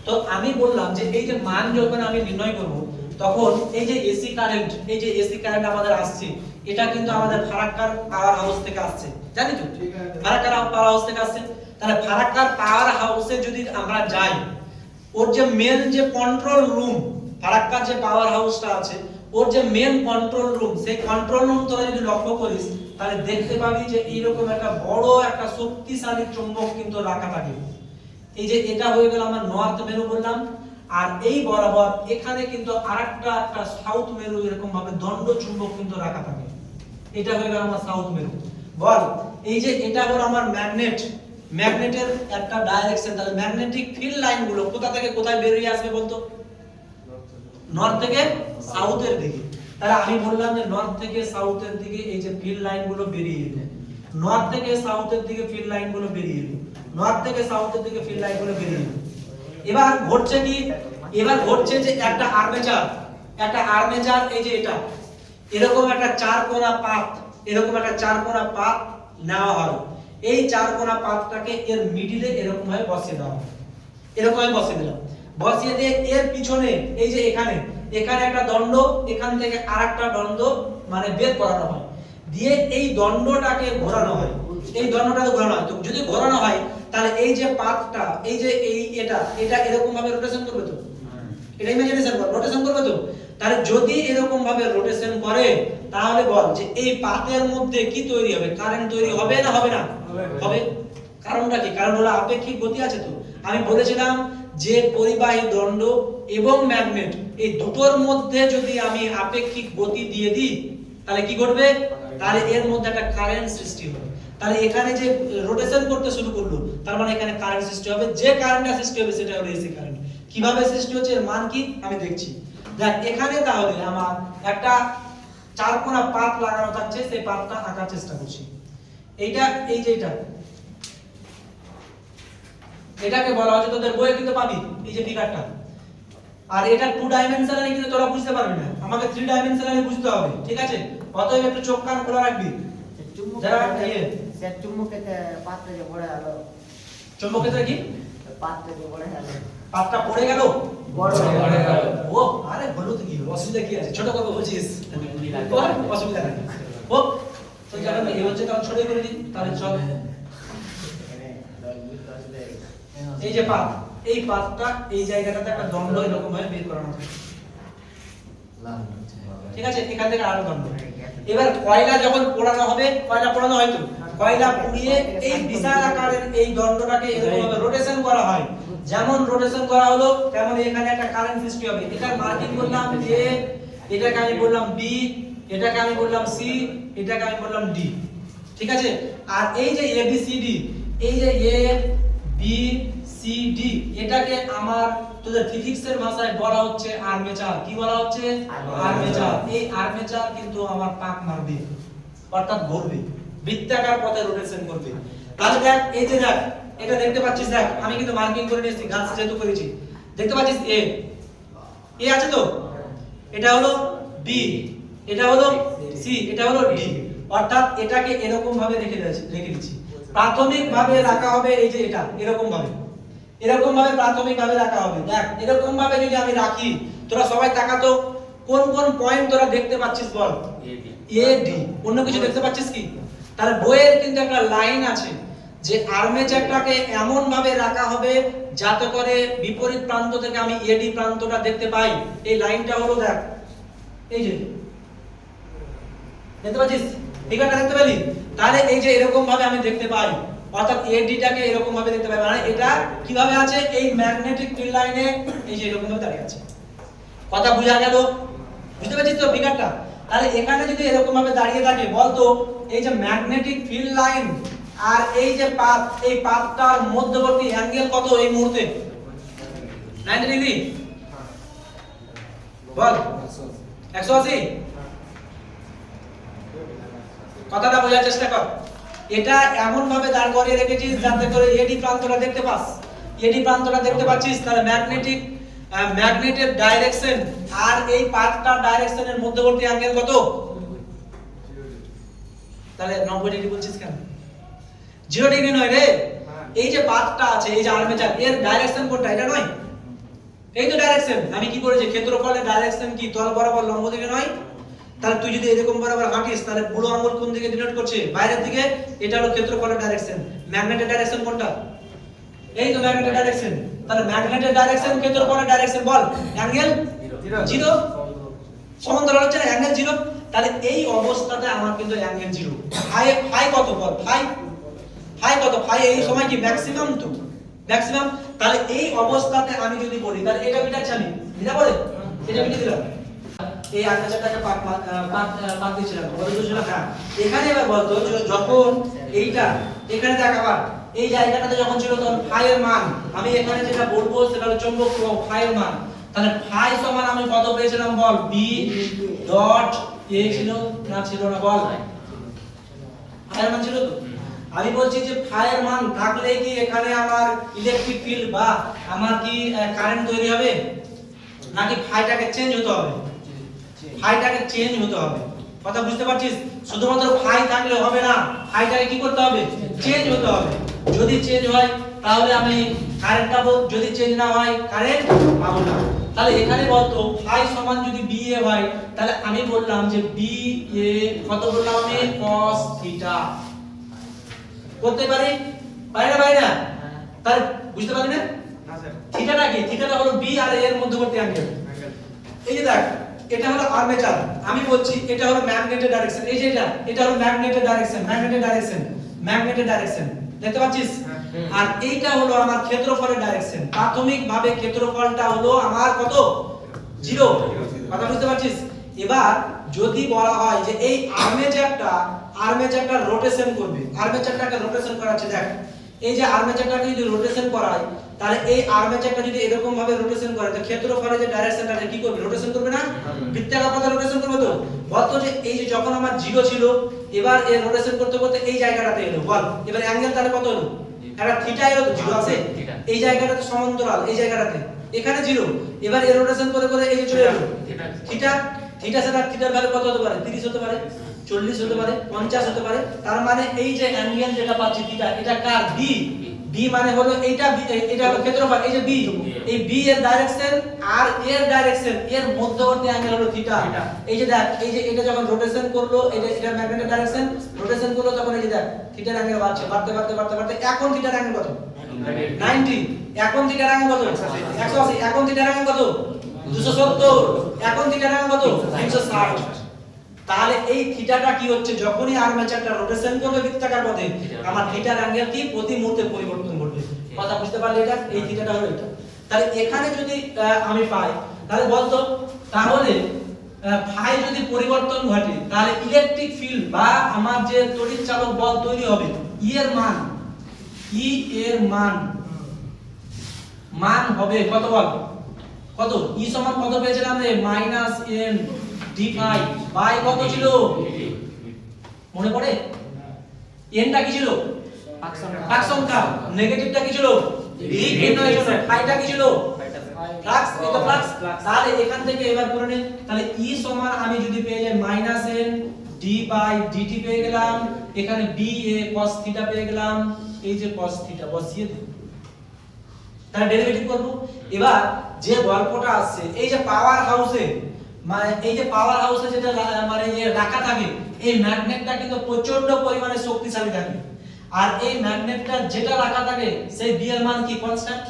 তো আমি বললাম যে এই যে মান যখন আমি নির্ণয় করব, তখন এই যে এসি কারেন্ট আমাদের আসছে, এটা কিন্তু আমাদের ফারাক্কার পাওয়ার হাউস থেকে আসছে, জানি তো? ফারাক্কার পাওয়ার হাউস থেকে আসছে। তাহলে ফারাক্কার পাওয়ার হাউসে যদি আমরা যাই, ওর যে মেন যে কন্ট্রোল রুম, ফারাক্কার যে পাওয়ার হাউসটা আছে, ওর যে মেন কন্ট্রোল রুম, সেই কন্ট্রোল রুম তোরা যদি লক্ষ্য করিস তাহলে দেখতে পাবি যে এইরকম একটা বড় একটা শক্তিশালী চুম্বক কিন্তু রাখা থাকে। এই যে এটা হয়ে গেল আমার নর্থ মেরু বললাম, আর এই বরাবর এখানে কিন্তু আরেকটা একটা সাউথ মেরু এরকম ভাবে দণ্ড চুম্বক কিন্তু রাখা থাকে। এটা হয়ে গেল আমার সাউথ মেরু। বল এই যে এটা হলো আমার ম্যাগনেটের একটা ডাইরেকশন। তাহলে ম্যাগনেটিক ফিল্ড লাইন গুলো কোথা থেকে কোথায় বেরিয়ে আসবে বলতো? নর্থ থেকে সাউথের দিকে। তাহলে আমি বললাম যে নর্থ থেকে সাউথের দিকে এই যে ফিল্ড লাইন গুলো বেরিয়ে এলো, নর্থ থেকে সাউথের দিকে ফিল্ড লাইন গুলো বেরিয়ে এলো, নর্থ থেকে সাউথের দিকে ফিল্ড লাইন গুলো বেরিয়ে এলো। এবার ঘটছে কি? এবার ঘটছে যে একটা আর্মেচার এই যে এটা এরকম একটা চার কোণা পাত নেওয়া হয়। এই চার কোণা পাতটাকে এর মিডিলে এরকম ভাবে বসিয়ে দেওয়া হয়। এরকম ভাবে বসিয়ে দিলাম, বসিয়ে দিয়ে এর পিছনে এই যে এখানে একটা দণ্ড, এখান থেকে আরেকটা দণ্ড মানে বের করানো হয়, দিয়ে এই দণ্ডটাকে ঘোরানো হয়। তো যদি ঘোরানো হয় তাহলে এই যে পাতটা এই যে এটা এরকম ভাবে রোটেশন করবে তো, এটা ইমাজিনেশন কর, রোটেশন করবে তো। তাহলে যদি এরকম ভাবে রোটেশন করে তাহলে বল যে এই পাতের মধ্যে কি তৈরি হবে? কারেন্ট তৈরি হবে না হবে না? হবে। কারণটা কি? কারণ হলো আপেক্ষিক গতি আছে। তো আমি বলেছিলাম যে পরিবাহী দণ্ড এবং ম্যাগনেট এই দুটোর মধ্যে যদি আমি আপেক্ষিক গতি দিয়ে দিই তাহলে কি ঘটবে? তাহলে এর মধ্যে একটা কারেন্ট সৃষ্টি হবে। তাহলে এখানে যে রোটেশন করতে শুরু করলো তার মানে এখানে কারেন্ট সৃষ্টি হবে, যে কারেন্টটা সৃষ্টি হবে সেটা হলো এসি কারেন্ট। কিভাবে সৃষ্টি হচ্ছে এর মান কি আমি দেখছি। দেখ এখানে তাহলে আমার একটা চারকোনা পাত লাগানো থাকছে, সেই পাতটা আঁকার চেষ্টা করছি। এইটা এই যে এটাকে বলা হচ্ছে, তোদের বইয়ে কিন্তু পাবি এই যে ফিগারটা। আর এটা 2 ডাইমেনশনালি কিন্তু তোরা বুঝতে পারবি না, আমাকে 3 ডাইমেনশনালি বুঝতে হবে, ঠিক আছে? অতএব একটু চোখ কান খোলা রাখবি। যারা স্যার চুম্বকেতে পাত্রে যে পড়ে গেল, চুম্বক ক্ষেত্রে কি পাত্রে যে পড়ে গেল, পাতটা পড়ে গেল, বড় হয়ে গেল। ও আরে বলো তো কি অসুবিধা কি আছে, ছোট করবো বলছিস অসুবিধা নাই। ও তো যখন এই হচ্ছে তখন ছোট করে দিই, তাহলে চল। এই যে পাত, এই পাতটা এই জায়গাটাতে একটা দণ্ড এরকম ভাবে বের করানো থাকে, ঠিক আছে? এখান থেকে আরো দণ্ড। এবার কয়লা যখন পোড়ানো হবে, কয়লা পোড়ানো হয় তো, কয়লা পুড়িয়ে এই বিশাল আকারের এই দণ্ডটাকে এরকম ভাবে রোটেশন করা হয়। যেমন রোটেশন করা হলো তেমন এখানে একটা কারেন্ট সৃষ্টি হবে। এটার মার্কিং করলাম এ, এটাকে আমি বললাম বি, এটাকে আমি বললাম সি, এটাকে আমি বললাম ডি, ঠিক আছে? আর এই যে এ বি সি ডি, এই যে এ বি সি ডি, এটাকে আমার তোদের ফিজিক্সের ভাষায় বলা হচ্ছে আর্মেচার। কি বলা হচ্ছে? আর্মেচার। এই আর্মেচার কিন্তু আমার পাক মারবে, অর্থাৎ ঘুরবে, বৃত্তাকার পথে রোটেশন করবে। তাহলে দেখ এই যে দেখ এটা দেখতে পাচ্ছিস, দেখ আমি কিন্তু মার্কিং করে নিয়েছি, গাছ যেহেতু করেছি। দেখতে পাচ্ছিস এ, এ আছে তো, এটা হলো বি, এটা হলো সি, এটা হলো ডি, অর্থাৎ এটাকে এরকম ভাবে রেখে দিচ্ছি। প্রাথমিক ভাবে রাখা হবে এই যে এটা এরকম ভাবে প্রাথমিক ভাবে রাখা হবে। দেখ এরকম ভাবে যদি আমি রাখি, তোরা সবাই তাকাতো, কোন কোন পয়েন্ট তোরা দেখতে পাচ্ছিস বল? এ ডি, অন্য কিছু দেখতে পাচ্ছিস কি? তাহলে বইয়ের কিন্তু একটা লাইন আছে যে আর্মেচারটাকে এমন ভাবে রাখা হবে যাতে করে বিপরীত প্রান্ত থেকে আমি এডি প্রান্তটা দেখতে পাই। এই লাইনটা হলো দেখ এই যে দেখতে পাচ্ছিস, ফিগারটা দেখতে পেলি? তাহলে এই যে এরকম ভাবে আমি দেখতে পাই, অর্থাৎ এডিটাকে এরকম ভাবে দেখতে পাই, মানে এটা কিভাবে আছে? এই ম্যাগনেটিক ফিল্ড লাইনে এই যে এরকম ভাবে দাঁড়িয়ে আছে। কথা বুঝা গেল? বুঝতে পারছিস তো ফিগারটা? তাহলে এখানে যদি এরকম ভাবে দাঁড়িয়ে থাকে, বলতো এই যে ম্যাগনেটিক ফিল্ড লাইন আর এই যে পাত, এই পাতটার মধ্যবর্তী অ্যাঙ্গেল কত এই মুহূর্তে? 90 ডিগ্রি। বল 180। কথাটা বোঝার চেষ্টা কর। এটা এমন ভাবে দাঁড় করিয়ে রেখেছিস যাতে করে এডি প্রান্তটা দেখতে পাস। এডি প্রান্তটা দেখতে পাচ্ছিস, তাহলে ম্যাগনেটের ডাইরেকশন আর এই পাতটার ডাইরেকশনের মধ্যবর্তী অ্যাঙ্গেল কত? তাহলে 90 ডিগ্রি বলছিস কেন? 0 ডিগ্রি নয় রে, এই যে পাতটা আছে, এই যে আর্মেচার, এর ডাইরেকশন কোনটা? এটা নয়, এই তো ডাইরেকশন। আমি কি করেছি? ক্ষেত্রফলের ডাইরেকশন কি তল বরাবর লম্ব দিকে নয়? তাহলে তুই যদি এরকম বরাবর হাঁটিস, তাহলে বুড়ো আঙুল কোন দিকে ডিনোট করছে? বাইরের দিকে। এটা হলো ক্ষেত্রফলের ডাইরেকশন। ম্যাগনেটের ডাইরেকশন কোনটা? এই তো ম্যাগনেটের ডাইরেকশন। তাহলে ম্যাগনেটের ডাইরেকশন, ক্ষেত্রফলের ডাইরেকশন বল? অ্যাঙ্গেল 0। সমান্তরাল হচ্ছে না, অ্যাঙ্গেল 0। তাহলে এই অবস্থাতে আমার কিন্তু অ্যাঙ্গেল 0। ফাই কত বল? ফাই কত? ফাই এই সময় কি ম্যাক্সিমাম তো, ম্যাক্সিমাম। তাহলে এই অবস্থাতে আমি যদি বলি, তাহলে এটা মিটাচ্ছি আমি, মিটা বলে এটা মিটে দিলাম। এই আর্মেচারটাকে পাত দিয়েছিলাম, বলে দিয়েছিলাম। হ্যাঁ, এখানে এবার বলতো যখন এইটা এখানে দেখ, আবার এই জায়গাটাতে যখন ছিল তখন ফাই এর মান আমি এখানে যেটা বলবো সেটা হলো চৌম্বক প্রবাহ, ফাই এর মান। তাহলে ফাই সমান আমি কত পেয়েছিলাম বল? বি ডট এ ছিল না, ছিল না বল? ফাই এর মান ছিল তো। আমি বলছি যে ফাই এর মান থাকলে কি এখানে আমার ইলেকট্রিক ফিল্ড বা আমার কি কারেন্ট তৈরি হবে, নাকি ফাইটাকে চেঞ্জ হতে হবে? ফাইটাকে চেঞ্জ হতে হবে। কথা বুঝতে পারছিস? শুধুমাত্র ফাই থাকলে হবে না, ফাইটাকে কি করতে হবে? চেঞ্জ হতে হবে। যদি চেঞ্জ হয় তাহলে আমি কারেন্ট পাবো, যদি চেঞ্জ না হয় কারেন্ট পাবো না। তাহলে এখানে বলতো ফাই সমান যদি বি এ হয়, তাহলে আমি বললাম যে বি এ কত বললাম আমি? cos থিটা করতে পারি, পারি না? তাহলে বুঝতে পারি না? না স্যার। থিটাটা কি? থিটাটা হলো বি আর এর মধ্যবর্তী অ্যাঙ্গেল। এই যে দেখ এটা হলো আর্মেচার, আমি বলছি এটা হলো ম্যাগনেটের ডাইরেকশন। এই যে এটা হলো ম্যাগনেটের ডাইরেকশন, দেখতে পাচ্ছিস? আর এইটা হলো আমার ক্ষেত্রফলের ডাইরেকশন। প্রাথমিকভাবে ক্ষেত্রফলটা হলো আমার কত? 0। কথা বুঝতে পারছিস? এবার যদি বলা হয় যে এই আর্মেচারটা রোটেশন করবে, আর্মেচারটাকে রোটেশন করাচ্ছে, দেখ এই যে আর্মেচারটাকে যদি রোটেশন করায় তাহলে এই আর্মেচারটা যদি এরকম ভাবে রোটেশন করে তো ক্ষেত্রফলে যে ডাইরেকশনটা কি করবে, রোটেশন করবে না? বৃত্তাকার পথে রোটেশন করবে তো। বলতো যে এই যে যখন আমার 0 ছিল এবার এর রোটেশন করতে করতে এই জায়গাটাতে এলো, বল এবার অ্যাঙ্গেল তাহলে কত হলো? একটা থিটা এলো তো, 0 আছে এই জায়গাটাতে সমান্তরাল, এই জায়গাটাতে এখানে 0, এবার এর রোটেশন করে করে এই যে চলে এলো থিটা। থিটা সেটা থিটার ভ্যালু কত হতে পারে? 30 হতে পারে, 40 হতে পারে, 50 হতে পারে। তার মানে এই যে অ্যাঙ্গেল যেটা পাচ্ছি থিটা, এটা কার? বি। বি মানে হলো এইটা, এটা হলো ক্ষেত্রফল, এই যে বি, এই বি এর ডাইরেকশন আর এর ডাইরেকশন এর মধ্যবর্তী অ্যাঙ্গেল হলো থিটা। এই যে দেখ এই যে এটা যখন রোটেশন করলো, এটা ম্যাগনেটের ডাইরেকশন, রোটেশন করলো তখন এই যে দেখ থিটার অ্যাঙ্গেল বাড়ছে, বাড়তে বাড়তে বাড়তে বাড়তে এখন থিটার অ্যাঙ্গেল কত? 90। এখন থিটার অ্যাঙ্গেল কত? 180। এখন থিটার অ্যাঙ্গেল কত? 270। এখন থিটার অ্যাঙ্গেল কত? 360। তাহলে এই থিটাটা কি হচ্ছে, যখনই আর্মেচারটা রোটেশন করবে বৃত্তাকার পথে আমার থিটার অ্যাঙ্গেল কি প্রতি মুহূর্তে পরিবর্তন ঘটবে। কথা বুঝতে পারলে? এটা এই থিটাটা হলো এটা। তাহলে এখানে যদি আমি পাই তাহলে বলতো, তাহলে ফাই যদি পরিবর্তন ঘটে তাহলে ইলেকট্রিক ফিল্ড বা আমার যে তড়িৎ চালক বল তৈরি হবে, ই এর মান হবে কত? বল কত? ই সমান কত পেয়েছিলাম রে? -n d ফাই বাই কত ছিল? মনে পড়ে? এনটা কি ছিল? পাক সংখ্যা। নেগেটিভটা কি ছিল? দিক নির্ণয়ের জন্য। ফাইটা কি ছিল? ফ্লাক্স। এটা ফ্লাক্স। তাহলে এখান থেকে এবার করে নিন, তাহলে ই সমান আমি যদি পেয়ে যাই -n d বাই dt পেয়ে গেলাম, এখানে b a cos থিটা পেয়ে গেলাম, এই যে cos থিটা বসিয়ে দিই, তাহলে ডেরিভেটিভ করব। এবার যে গল্পটা আসছে এই যে পাওয়ার হাউসে, মানে এই যে পাওয়ার হাউসে যেটা মানে যে রাখা থাকে, এই ম্যাগনেটটা কিন্তু প্রচন্ড পরিমাণে শক্তিশালী থাকে। আর এই ম্যাগনেটটা যেটা রাখা থাকে সেই বি এর মান কি কনস্ট্যান্ট,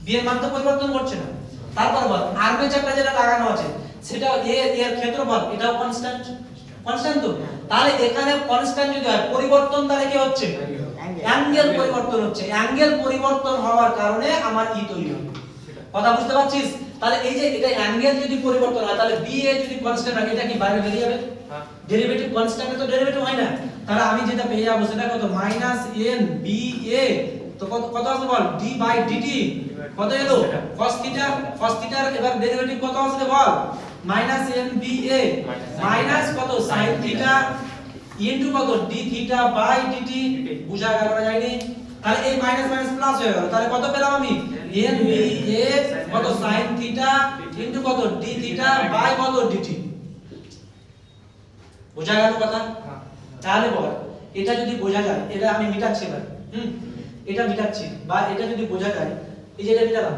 বি এর মান তো পরিবর্তন করছে না। তারপর বল আর্মেচারটা যেটা লাগানো আছে সেটা এর ক্ষেত্রফল এটাও কনস্ট্যান্ট, কনস্ট্যান্ট তো। তাহলে এখানে কনস্ট্যান্ট যদি হয় পরিবর্তন তাহলে কি হচ্ছে? অ্যাঙ্গেল পরিবর্তন হচ্ছে। অ্যাঙ্গেল পরিবর্তন হওয়ার কারণে আমার ই তৈরি হবে। কথা বুঝতে পারছিস? তাহলে এই যে এটা অ্যাঙ্গেল যদি পরিবর্তন হয় তাহলে বি এ যদি কনস্ট্যান্ট হয় এটা কি বাইরে বেরিয়ে যাবে? ডেরিভেটিভ কনস্ট্যান্টে তো ডেরিভেটিভ হয় না। তাহলে আমি যেটা পেয়ে যাবো সেটা কত? -n b a তো কত আসবে বল? d বাই dt কত এলো? cos থিটার এবার ডেরিভেটিভ কত আসবে বল? -n b a মাইনাস কত? sin থিটা ইনটু কত? d theta by dt। বুঝা গেল না যায়নি? তাহলে এই মাইনাস মাইনাস প্লাস হয়ে গেল। তাহলে কত পেলাম আমি? n b a কত? sin থিটা ইনটু কত? d থিটা বাই কত? dt। বোঝা গেল কথা? তাহলে বল এটা যদি বোঝা যায়, এটা আমি মিটাচ্ছি এবার, এটা মিটাচ্ছি, বা এটা যদি বোঝা যায়, এই যে এটা মিটালাম,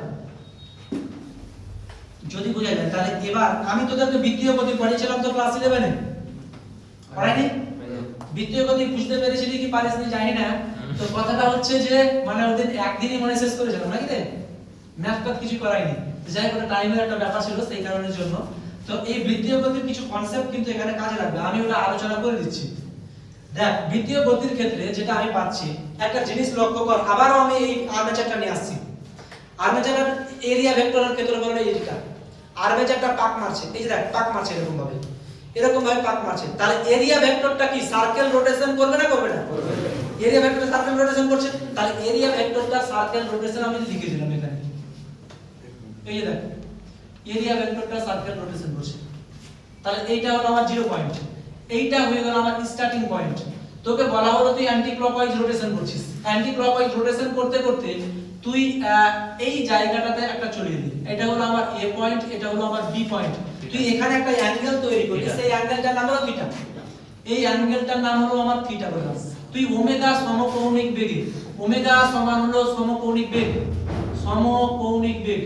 যদি বোঝা যায় তাহলে এবার আমি তোদেরকে বৃত্তীয় গতি পড়িয়েছিলাম তো ক্লাস 11 এ, পড়াইনি? বৃত্তীয় গতি বুঝতে পেরেছিলি কি পারিসনি জানি না। তো কথাটা হচ্ছে যে মানে ওদের একদিনই মনে শেষ করেছিলাম নাকি রে, ম্যাথটা কিছু করাইনি। যাই হোক টাইমের একটা ব্যাপার ছিল সেই কারণের জন্য। তো এই বৃত্তীয় গতির কিছু কনসেপ্ট কিন্তু এখানে কাজে লাগবে, আমি ওটা আলোচনা করে দিচ্ছি। দেখ বৃত্তীয় গতির ক্ষেত্রে যেটা আমি পাচ্ছি, একটা জিনিস লক্ষ্য কর, আবারও আমি এই আর্মেচারটা নিয়ে আসছি। আর্মেচারের এরিয়া ভেক্টরের ক্ষেত্রফল হলো এইটা। আর্মেচারটা পাক মারছে, এই যে দেখ পাক মারছে এরকম ভাবে পাক মারছে। তাহলে এরিয়া ভেক্টরটা কি সার্কেল রোটেশন করবে না করবে না? এরিয়া ভেক্টরটা সার্কেল রোটেশন করছে। তাহলে এরিয়া ভেক্টরটা সার্কেল রোটেশন আমি লিখে দিলাম এখানে, এই যে দেখ এরিয়া ভেক্টরটা সার্কেল রোটেশন করছে। তাহলে এইটা হলো আমার 0 পয়েন্ট, এইটা হয়ে গেল আমার স্টার্টিং পয়েন্ট। তোকে বলা হলো তুই অ্যান্টি ক্লকওয়াইজ রোটেশন করছিস, অ্যান্টি ক্লকওয়াইজ রোটেশন করতে করতে তুই এই জায়গাটাতে একটা চলে এলি, এটা হলো আমার এ পয়েন্ট, এটা হলো আমার বি পয়েন্ট। তুই এখানে একটা অ্যাঙ্গেল তৈরি করছিস, সেই অ্যাঙ্গেলটার নাম হলো থিটা, এই অ্যাঙ্গেলটার নাম হলো আমার থিটা বললাম। তুই ওমেগা সমকৌণিক বেগে, ওমেগা সমান হলো সমকৌণিক বেগ, সমকৌণিক বেগ,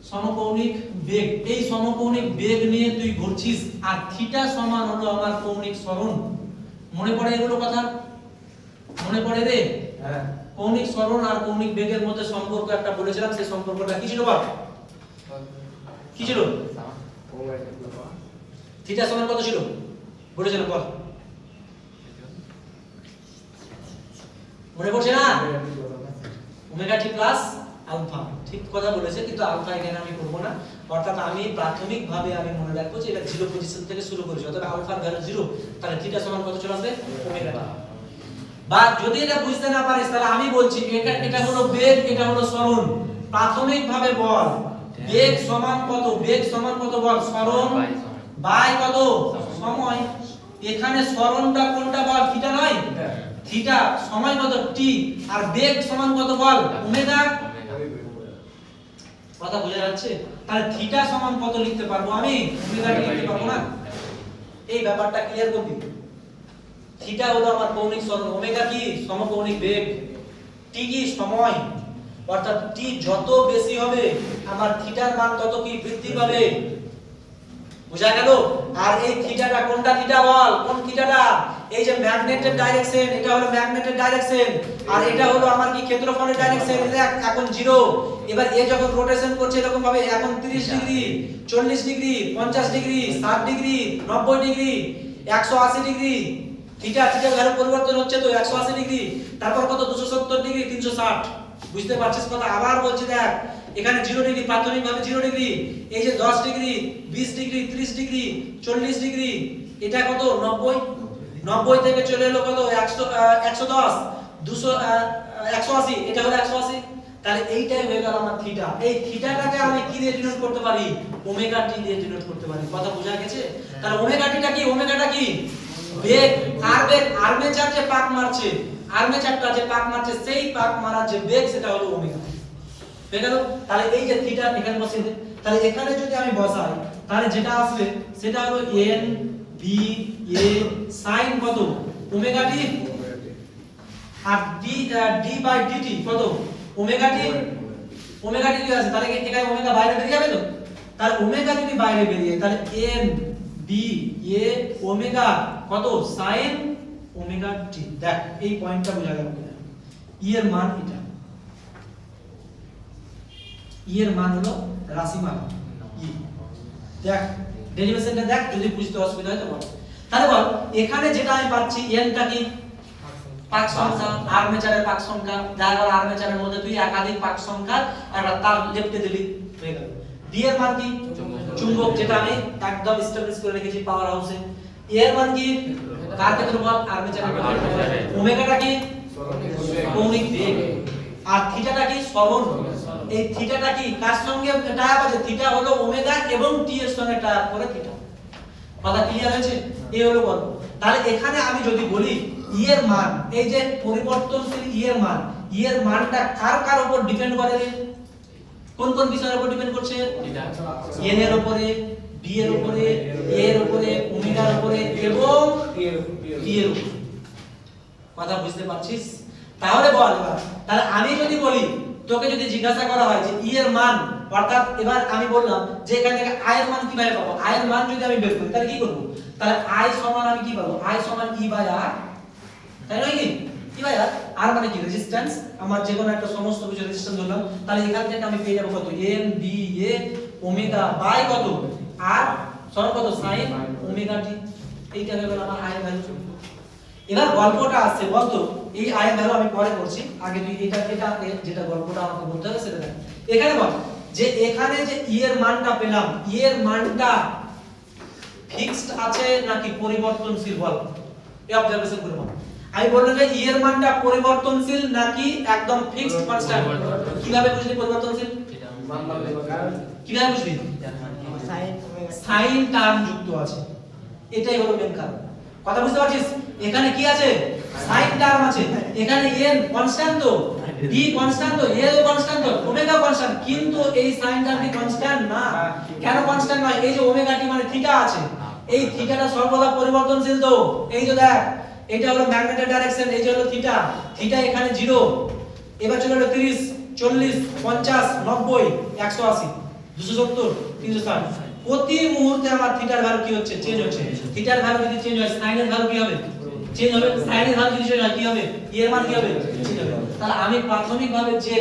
সমকৌণিক বেগ, এই সমকৌণিক বেগ নিয়ে তুই ঘুরছিস। আর থিটা সমান হলো আমার কৌণিক সরণ। মনে পড়ে এগুলো কথা? মনে পড়ে রে? হ্যাঁ। কৌণিক সরণ আর কৌণিক বেগের মধ্যে সম্পর্ক একটা বলেছিলাম, সেই সম্পর্কটা কি ছিল বল? কি ছিল? থিটা সমান কত ছিল বলেছিলাম বল? মনে পড়ছে না? ওমেগা টি প্লাস আলফা, ঠিক কথা বলেছে, কিন্তু আলফা এখানে আমি করব না। অর্থাৎ আমি প্রাথমিকভাবে আমি মনে রাখবো যে এটা জিরো পজিশন থেকে শুরু করেছি, অর্থাৎ আলফার ভ্যালু জিরো, তাহলে থিটা সমান কত চলে আসবে ওমেগা টি। বা যদি এটা বুঝতে না পারিস তাহলে আমি বলছি এটা হলো বেগ, এটা হলো সরণ। প্রাথমিকভাবে বল বেগ সমান কত, বেগ সমান কত বল সরণ বাই কত সময়। এখানে সরণটা কোনটা বল থিটা নয়, থিটা, সময় কত টি, আর বেগ সমান কত বল ওমেগা। কথা বোঝা যাচ্ছে? তাহলে থিটা সমান কত লিখতে পারবো আমি, ওমেগা টি লিখতে পারবো না? এই ব্যাপারটা ক্লিয়ার করবি। থিটা হলো আমার কৌণিক সরণ, ওমেগা কি সমকৌণিক বেগ, টি কি সময়, অর্থাৎ টি যত বেশি হবে আমার থিটার মান তত কি বৃদ্ধি পাবে। বুঝা গেল? আর এই থিটাটা কোনটা থিটা বল, কোন থিটাটা? এই যে ম্যাগনেটের ডাইরেকশন, এটা হলো ম্যাগনেটের ডাইরেকশন, আর এটা হলো আমার কি ক্ষেত্রফলের ডাইরেকশন। এটা এখন জিরো। এবার এ যখন রোটেশন করছে এরকম ভাবে, এখন 30 degree, 40 degree, 50 degree, 60 degree, 90 degree, 180 degree, theta থিটার ভ্যালু পরিবর্তন হচ্ছে তো 180 ডিগ্রি, তারপর কত 270 ডিগ্রি, 360। বুঝতে পারছিস কথা? আবার বলছি দেখ, এখানে 0 ডিগ্রি, প্রাথমিকভাবে 0 ডিগ্রি, এই যে 10 ডিগ্রি, 20 ডিগ্রি, 30 ডিগ্রি, 40 ডিগ্রি, এটা কত 90, 90 থেকে চলে এলো কত 110, 200, 180, এটা হলো 180। তাহলে এইটাই হয়ে গেল আমার থিটা। এই থিটাটাকে আমি কি দিয়ে ডিনোট করতে পারি, ওমেগা টি দিয়ে ডিনোট করতে পারি। কথা বোঝা গেছে? তাহলে ওমেগা টিটা কি, ওমেগাটা কি বেগ, আর বেগ আর্মেচার যে পাক মারছে, আর্মেচারটা যে পাক মারছে সেই পাক মারার যে বেগ সেটা হলো ওমেগা। হয়ে গেল? তাহলে এই যে থিটা এখানে বসিয়ে দে, তাহলে এখানে যদি আমি বসাই তাহলে যেটা আসবে সেটা হলো n b a sin কত ওমেগা টি, আর d বাই dt কত ওমেগা টি। ওমেগা টি কি আছে, তাহলে এখানে ওমেগা বাইরে বেরিয়ে যাবে তো। তাহলে ওমেগা যদি বাইরে বেরিয়ে তাহলে n b a ওমেগা কত sin ওমেগা টি। দেখ এই পয়েন্টটা বোঝা গেল কিনা? ই এর মান এটা, ই এর মান হলো রাশিমান ই। দেখ ডেরিভেশনটা দেখ, যদি বুঝতে অসুবিধা হয় তো বল। তাহলে বল এখানে যেটা আমি পাচ্ছি n টা কি পাক সংখ্যা, আর্মেচারের পাক সংখ্যা, যার কারণে আর্মেচারের মধ্যে তুই একাধিক পাক সংখ্যা একটা তার লেপটে দিলি, হয়ে গেল। d এর মান কি চুম্বক, যেটা আমি একদম এস্টাবলিশ করে রেখেছি পাওয়ার হাউসে। a এর মান কি কার ক্ষেত্রফল, আর্মেচারের ক্ষেত্রফল। ওমেগাটা কি কৌণিক বেগ, আর থিটাটা কি সরণ। এই থিটাটা কি কার সঙ্গে টাই আপ আছে, থিটা হলো ওমেগা এবং টি এর সঙ্গে টাই আপ করে থিটা। কথা ক্লিয়ার হয়েছে? এই হলো গল্প। তাহলে এখানে আমি যদি বলি ই এর মান, এই যে পরিবর্তনশীল ই এর মান, ই এর মানটা কার কার উপর ডিপেন্ড করে, কোন কোন বিষয়ের উপর ডিপেন্ড করছে, n এর উপরে, b এর উপরে, a এর উপরে, ওমেগার উপরে এবং t এর উপরে। কথা বুঝতে পারছিস? তাহলে বল এবার, তাহলে আমি যদি বলি, তোকে যদি জিজ্ঞাসা করা হয় যে ই এর মান, অর্থাৎ এবার আমি বললাম যে এখান থেকে আই এর মান কিভাবে পাবো, আই এর মান যদি আমি বের করি তাহলে কি করব, তাহলে আই সমান আমি কি পাবো, আই সমান ই বাই আর, তাই নয় কি? ই বাই আর, আর মানে কি রেজিস্ট্যান্স, আমার যে কোনো একটা সমস্ত কিছু রেজিস্ট্যান্স ধরলাম, তাহলে এখান থেকে আমি পেয়ে যাব কত n b a omega by কত আর সমান কত sin ওমেগা t। এইটা হলো আমার আই এর ভ্যালু। এবার গল্পটা আসছে, বলতো এই আই এর ভ্যালু আমি পরে করছি, আগে তুই এটা যেটা গল্পটা আমাকে বলতে হবে সেটা দেখ। এখানে বল যে এখানে যে ই এর মানটা পেলাম, ই এর মানটা ফিক্সড আছে নাকি পরিবর্তনশীল, বল এই অবজারভেশন করে বল। আমি বললাম যে ই এর মানটা পরিবর্তনশীল নাকি একদম ফিক্সড কনস্ট্যান্ট। কিভাবে বুঝলি পরিবর্তনশীল, কিভাবে বুঝলি? সাইন টার্ম যুক্ত আছে, এটাই হলো মেন কারণ। কথা বুঝতে পারছিস? এখানে কি আছে, সাইন টার্ম আছে, এখানে n কনস্ট্যান্ট তো, b কনস্ট্যান্ট তো, a ও কনস্ট্যান্ট তো, ওমেগা কনস্ট্যান্ট, কিন্তু এই সাইন টার্মটি কনস্ট্যান্ট না। কেন কনস্ট্যান্ট নয়? এই যে ওমেগা টি মানে থিটা আছে, এই থিটাটা সর্বদা পরিবর্তনশীল তো। এই যে দেখ, এটা হলো ম্যাগনেটের ডাইরেকশন, এই যে হলো থিটা, থিটা এখানে 0, এবার চলে হলো 30, 40, 50, 90, 180, 270, 360। প্রতি মুহূর্তে আমার থিটার ভ্যালু কি হচ্ছে, চেঞ্জ হচ্ছে। থিটার ভ্যালু যদি চেঞ্জ হয় সাইনের ভ্যালু কি হবে, চেঞ্জ হবে। সাইনের ভ্যালু যদি চেঞ্জ হয় কি হবে, এর মান কি হবে, চেঞ্জ হবে। তাহলে আমি প্রাথমিকভাবে যে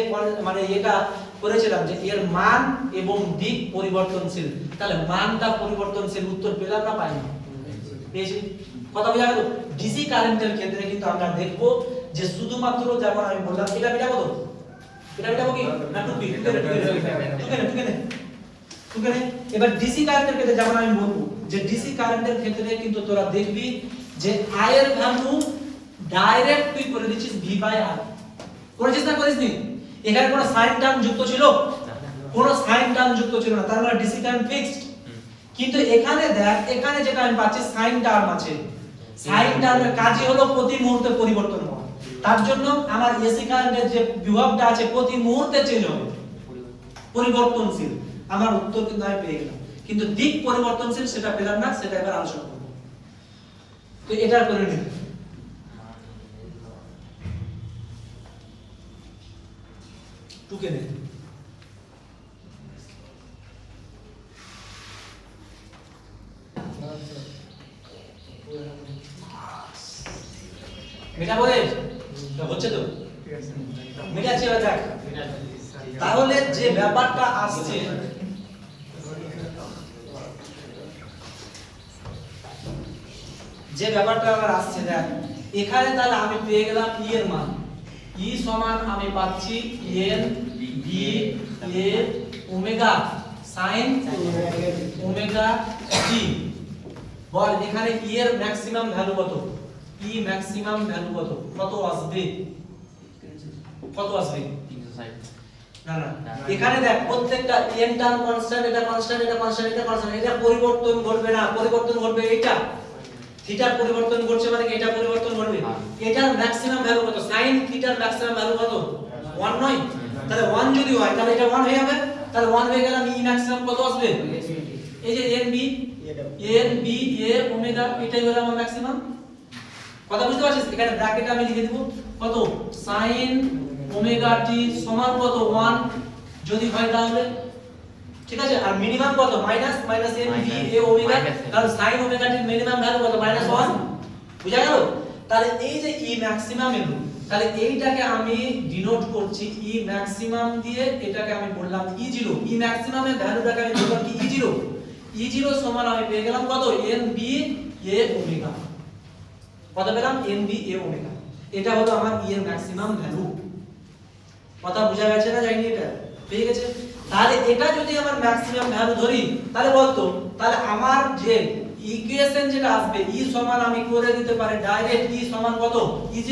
মানে এটা করেছিলাম যে এর মান এবং দিক পরিবর্তনশীল, তাহলে মানটা পরিবর্তনশীল, উত্তর পেলাম না পাইনি, পেয়েছি। কথা বোঝা গেল? ডিসি কারেন্টের ক্ষেত্রে কিন্তু আমরা দেখব যে শুধুমাত্র যেমন আমি বললাম এটা কত এটা মেটাবো কি না টুকি টুকে এবার ডিসি কারেন্টের ক্ষেত্রে যেমন আমি বলবো যে ডিসি কারেন্টের ক্ষেত্রে কিন্তু তোরা দেখবি যে I এর ভ্যালু ডাইরেক্ট তুই করে দিচ্ছিস V বাই R করেছিস না করিসনি এখানে কোনো সাইন টার্ম যুক্ত ছিল কোনো সাইন টার্ম যুক্ত ছিল না তার মানে ডিসি কারেন্ট ফিক্সড কিন্তু এখানে দেখ এখানে যেটা আমি পাচ্ছি সাইন টার্ম আছে সাইন টার্মের কাজই হলো প্রতি মুহূর্তে পরিবর্তন হওয়া তার জন্য আমার এসি কারেন্টের যে বিভবটা আছে প্রতি মুহূর্তে চেঞ্জ হবে পরিবর্তনশীল আমার উত্তর কিন্তু আমি পেয়ে গেলাম কিন্তু দিক পরিবর্তনশীল সেটা পেলাম না সেটা এবার আলোচনা করব তো এটা করে নিন টুকে নে মেটা বলে হচ্ছে তো মেটাচ্ছি এবার দেখ তাহলে যে ব্যাপারটা আসছে যে ব্যাপারটা আমার আসছে দেখ এখানে তাহলে আমি পেয়ে গেলাম E এর মান E সমান আমি পাচ্ছি n b a omega sin omega t বল এখানে E এর ম্যাক্সিমাম ভ্যালু কত E ম্যাক্সিমাম ভ্যালু কত আসবে কত আসবে 360 না না এখানে দেখ প্রত্যেকটা n টার্ম কনস্ট্যান্ট এটা কনস্ট্যান্ট এটা কনস্ট্যান্ট এটা কনস্ট্যান্ট এটা পরিবর্তন ঘটবে না পরিবর্তন ঘটবে এইটা থিটার পরিবর্তন ঘটছে মানে কি এটা পরিবর্তন ঘটবে এটার ম্যাক্সিমাম ভ্যালু কত sin থিটার ম্যাক্সিমাম ভ্যালু কত 1 নয় তাহলে 1 যদি হয় তাহলে এটা 1 হয়ে যাবে তাহলে 1 হয়ে গেল E ম্যাক্সিমাম কত আসবে এই যে n b a ওমেগা এটাই হলো আমার ম্যাক্সিমাম কথা বুঝতে পারছিস এখানে ব্র্যাকেটে আমি লিখে দেব কত sin ওমেগা t সমান কত 1 যদি হয় তাহলে ঠিক আছে আর মিনিমাম কত minus n b a omega কারণ sin omega t minimum value কত -1 বুঝা গেল তাহলে এই যে E ম্যাক্সিমাম এলো তাহলে এইটাকে আমি ডিনোট করছি E ম্যাক্সিমাম দিয়ে এটাকে আমি বললাম E0 E ম্যাক্সিমাম এর ভ্যালুটাকে আমি বললাম কি E0 সমান আমি পেয়ে গেলাম কত n b a ওমেগা কত পেলাম n b a ওমেগা এটা হলো আমার E এর ম্যাক্সিমাম ভ্যালু কথা বোঝা গেছে না যায়নি এটা পেয়ে গেছে তাহলে এটা যদি আমার ম্যাক্সিমাম ভ্যালু ধরি তাহলে বলতো তাহলে আমার যে ইকুয়েশন যেটা আসবে E সমান আমি করে দিতে পারি ডাইরেক্ট E সমান কত E0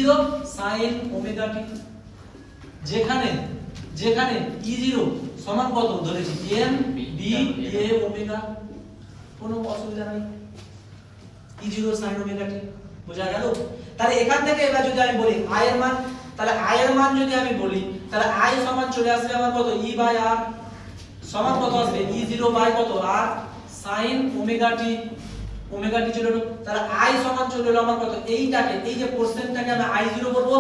sin ওমেগা t যেখানে E0 সমান কত ধরেছি n b a ওমেগা কোনো অসুবিধা নাই E0 sin ওমেগা t বোঝা গেল তাহলে এখান থেকে এবার যদি আমি বলি I এর মান তাহলে I এর মান যদি আমি বলি তাহলে I সমান চলে আসবে আমার কত E বাই R সমান কত আসবে E0 বাই কত R sin ওমেগা t চলে এলো তাহলে I সমান চলে এলো আমার কত এইটাকে এই যে কোশ্চেনটাকে আমি I0 বলবো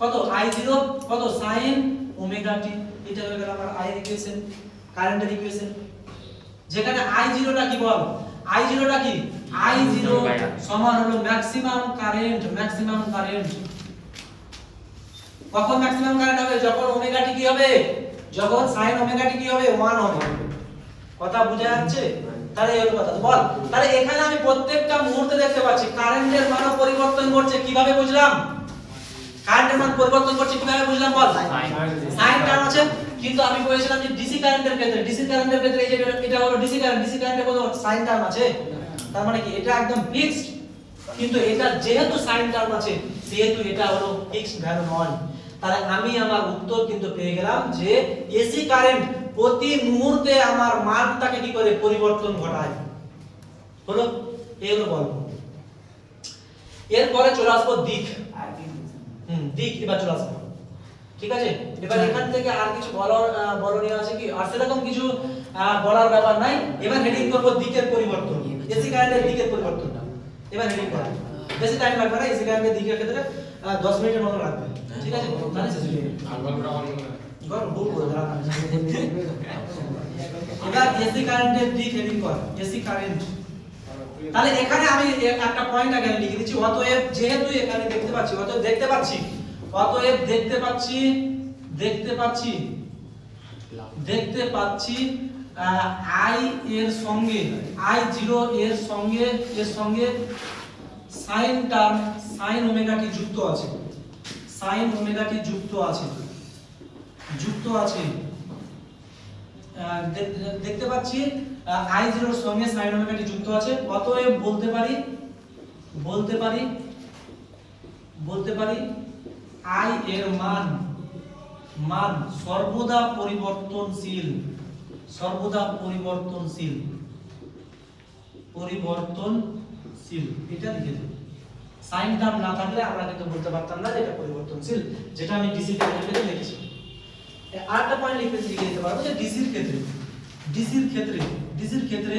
কত I0 কত sin ওমেগা t এটা হয়ে গেল আমার I এর ইকুয়েশন কারেন্টের ইকুয়েশন যেখানে I0 টা কি বল I0 টা কি I0 সমান হলো ম্যাক্সিমাম কারেন্ট কখন ম্যাক্সিমাম কারেন্ট হবে যখন ওমেগা টি কি হবে যখন sin ওমেগা টি কি হবে 1 হবে কথা বোঝা যাচ্ছে তাহলে এই কথা বল তাহলে এখানে আমি প্রত্যেকটা মুহূর্তে দেখতে পাচ্ছি কারেন্টের মান পরিবর্তন করছে কিভাবে বুঝলাম কারেন্টের মান পরিবর্তন করছে কিভাবে বুঝলাম বল সাইন টার্ম আছে কিন্তু আমি বলেছিলাম যে ডিসি কারেন্টের ক্ষেত্রে এই যে এটা হলো ডিসি কারেন্টের কোনো সাইন টার্ম আছে তার মানে কি এটা একদম ফিক্সড কিন্তু এটা যেহেতু সাইন টার্ম আছে সেহেতু এটা হলো ফিক্সড ভ্যালু নয় তাহলে আমি আমার উত্তর কিন্তু পেয়ে গেলাম যে এসি কারেন্ট প্রতি মুহূর্তে আমার মানটাকে কি করে পরিবর্তন ঘটায় হলো এই হলো গল্প এরপরে চলে আসবো দিক দিক এবার চলে আসবো ঠিক আছে এবার এখান থেকে আর কিছু বলনীয় আছে কি আর সেরকম কিছু বলার ব্যাপার নাই এবার হেডিং করব দিকের পরিবর্তন এসি কারেন্টের দিকের পরিবর্তন এবার হেডিং করব বেশি টাইম লাগবে না এসি কারেন্টের দিকের ক্ষেত্রে 10 মিনিটের মতো লাগবে ঠিক আছে মানে শেষ হয়ে যাবে আর গল্পটা অন গল্প ভুল করে দাঁড়া এবার এসি কারেন্টের দিক হেডিং কর এসি কারেন্ট তাহলে এখানে আমি একটা পয়েন্ট আগে লিখে দিচ্ছি অতএব যেহেতু এখানে দেখতে পাচ্ছি অতএব দেখতে পাচ্ছি I এর সঙ্গে I0 এর সঙ্গে sin term sin omega t যুক্ত আছে যুক্ত আছে। দেখতে পাচ্ছি i0 এর সঙ্গে sin ওমেগা টি যুক্ত আছে। অতএব বলতে পারি i এর মান সর্বদা পরিবর্তনশীল। এটা লিখে দেব। সাইন টার্ম না থাকলে আমরা কিন্তু বলতে পারতাম না যে এটা পরিবর্তনশীল, যেটা আমি ডিসি প্যারামিটারে লিখেছি। আরেকটা পয়েন্ট লিখে দিতে পারবো যে ডিসির ক্ষেত্রে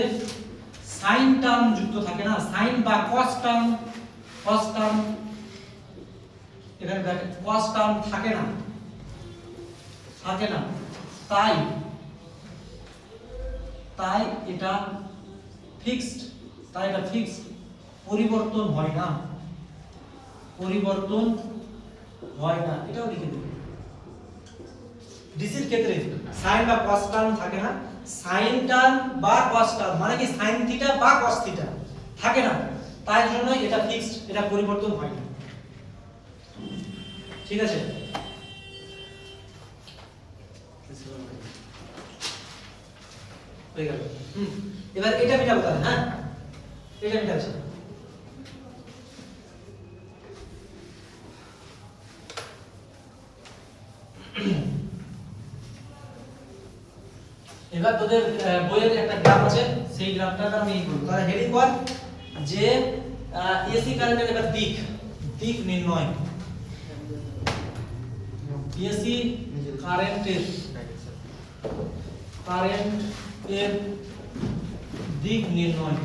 সাইন টার্ম যুক্ত থাকে না, সাইন বা কস টার্ম এখানে দেখেন কস টার্ম থাকে না, তাই এটা ফিক্সড, পরিবর্তন হয় না, এটাও লিখে দেব। ডিসির ক্ষেত্রে সাইন বা কস টার্ম থাকে না, সাইন টার্ম বা কস টার্ম মানে কি সাইন থিটা বা কস থিটা থাকে না, তাই জন্য এটা ফিক্সড, এটা পরিবর্তন হয় না। ঠিক আছে, হয়ে গেল। এবার এটা মিটাবো তাহলে। হ্যাঁ, এটা মিটাচ্ছি। এবার তোদের বইয়ের একটা গ্রাফ আছে, সেই গ্রাফটা আমি বলবো। তাহলে হেডিং কর যে এসি কারেন্টের এবার দিক নির্ণয়। এসি কারেন্টের দিক নির্ণয়।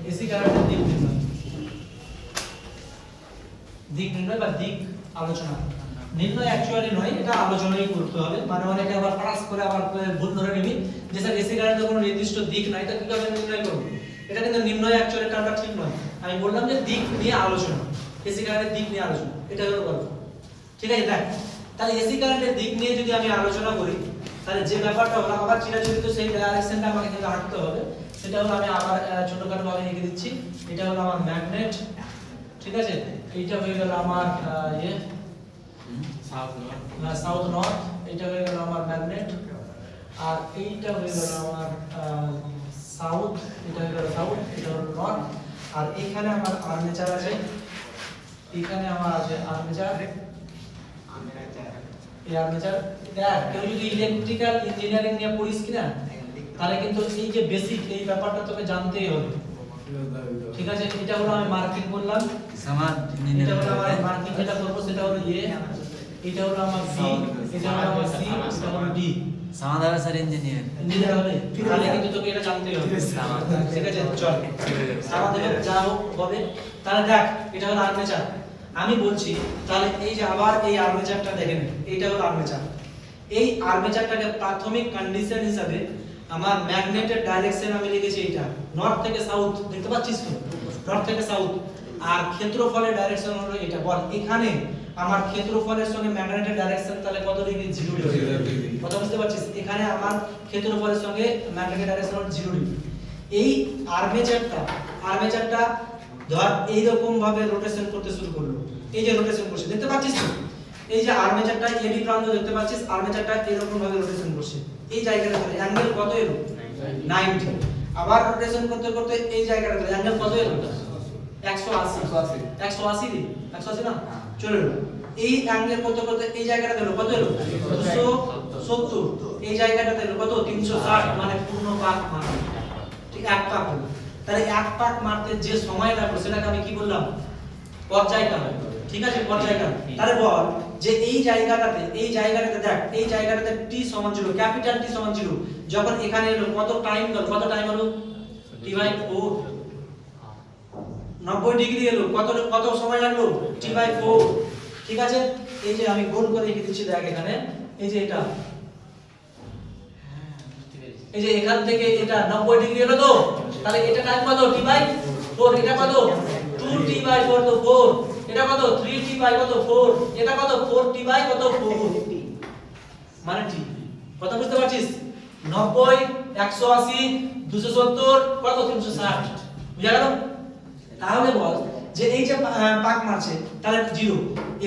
এসি কারেন্টের দিক নির্ণয় বা দিক আলোচনা। নির্ণয় অ্যাকচুয়ালি নয়, এটা আলোচনাই করতে হবে। মানে অনেকে আবার পাস করে আবার ভুল ধরে নিবি যে স্যার এসি কারেন্টের কোনো নির্দিষ্ট দিক নাই, তা কিভাবে নির্ণয় করব? এটা কিন্তু নির্ণয় অ্যাকচুয়ালি টার্মটা ঠিক নয়। আমি বললাম যে দিক নিয়ে আলোচনা, এসি কারেন্টের দিক নিয়ে আলোচনা, এটা হলো গল্প। ঠিক আছে, দেখ তাহলে এসি কারেন্টের দিক নিয়ে যদি আমি আলোচনা করি, তাহলে যে ব্যাপারটা হলো আবার চিরাচরিত সেই ডাইরেকশনটা আমাকে কিন্তু হাঁটতে হবে। সেটা হলো আমি আবার ছোটখাটো ভাবে লিখে দিচ্ছি। এটা হলো আমার ম্যাগনেট, ঠিক আছে। এইটা হয়ে গেল আমার সাউথ নর্থ, এটা হয়ে গেল আমার ম্যাগনেট। আর এইটা হয়ে গেল আমার সাউথ, এটা হয়ে গেল সাউথ, এটা হলো নর্থ। আর এখানে আমার আর্মেচার আছে, এখানে আমার আছে আর্মেচার। এই আর্মেচার দেখ, কেউ যদি ইলেকট্রিক্যাল ইঞ্জিনিয়ারিং নিয়ে পড়িস কিনা, তাহলে কিন্তু এই যে বেসিক এই ব্যাপারটা তোকে জানতেই হবে। ঠিক আছে, এটা হলো আমি মার্কিং করলাম। এটা হলো আমার মার্কিং, যেটা করব সেটা হলো এটা হলো আমার বি, এটা হলো আমার সি, এটা হলো ডি। সমাধান স্যার ইঞ্জিনিয়ার হবে, তাহলে কিন্তু তোকে এটা জানতেই হবে। ঠিক আছে, চল আমাদের যা হোক হবে। তাহলে দেখ, এটা হলো আর্মেচার। আমি বলছি তাহলে এই যে আবার এই আর্মেচারটা দেখেন, এইটা হলো আর্মেচার। এই আর্মেচারটাকে প্রাথমিক কন্ডিশন হিসাবে আমার ম্যাগনেটের ডাইরেকশন আমি লিখেছি এইটা, নর্থ থেকে সাউথ। দেখতে পাচ্ছিস তো, নর্থ থেকে সাউথ। আর ক্ষেত্রফলের ডাইরেকশন হলো এটা। বল এখানে আমার ক্ষেত্রফলের সঙ্গে ম্যাগনেটের ডাইরেকশন তাহলে কত ডিগ্রি? 0 ডিগ্রি। কথা বুঝতে পারছিস? এখানে আমার ক্ষেত্রফলের সঙ্গে ম্যাগনেটের ডাইরেকশন হলো 0 ডিগ্রি। এই আর্মেচারটা ধর এই রকম ভাবে রোটেশন করতে শুরু করলো। এই যে রোটেশন করছে, দেখতে পাচ্ছিস তো? এই যে আর্মেচারটা এবি প্রান্ত দেখতে পাচ্ছিস, আর্মেচারটা এরকম ভাবে রোটেশন করছে। এই জায়গাটা ধরে অ্যাঙ্গেল কত এলো? 90। আবার রোটেশন করতে করতে এই জায়গাটা ধরে অ্যাঙ্গেল কত এলো? 180 দি 180 না, চলে এলো। এই অ্যাঙ্গেল করতে করতে এই জায়গাটা দিলো কত এলো? 270। এই জায়গাটা দিলো কত? 360। মানে পূর্ণ পাক মারলো। ঠিক, এক পাক হলো। তাহলে এক পাক মারতে যে সময় লাগলো সেটাকে আমি কি বললাম? পর্যায়কাল। ঠিক আছে, পর্যায়কাল। তাহলে বল যে এই জায়গাটাতে দেখ, এই জায়গাটাতে t সমান ছিল, ক্যাপিটাল T সমান ছিল। যখন এখানে এলো কত টাইম গেল? কত টাইম হলো? t/4। 90 ডিগ্রি এলো, কত সময় লাগলো? t/4। ঠিক আছে, এই যে আমি গোল করে লিখে দিচ্ছি, দেখ এখানে এই যে এটা, এই যে এখান থেকে এটা 90 ডিগ্রি এলো তো, তাহলে এটা টাইম কত? t/4। এটা কত? 2t/4 তো 4। এটা কত? 3t/4। এটা কত? 4t/4 মানে t। কথা বুঝতে পারছিস? 90 180 270 কত? 360। বুঝা গেল? তাহলে বল যে এই যে পাক মারছে তাহলে 0।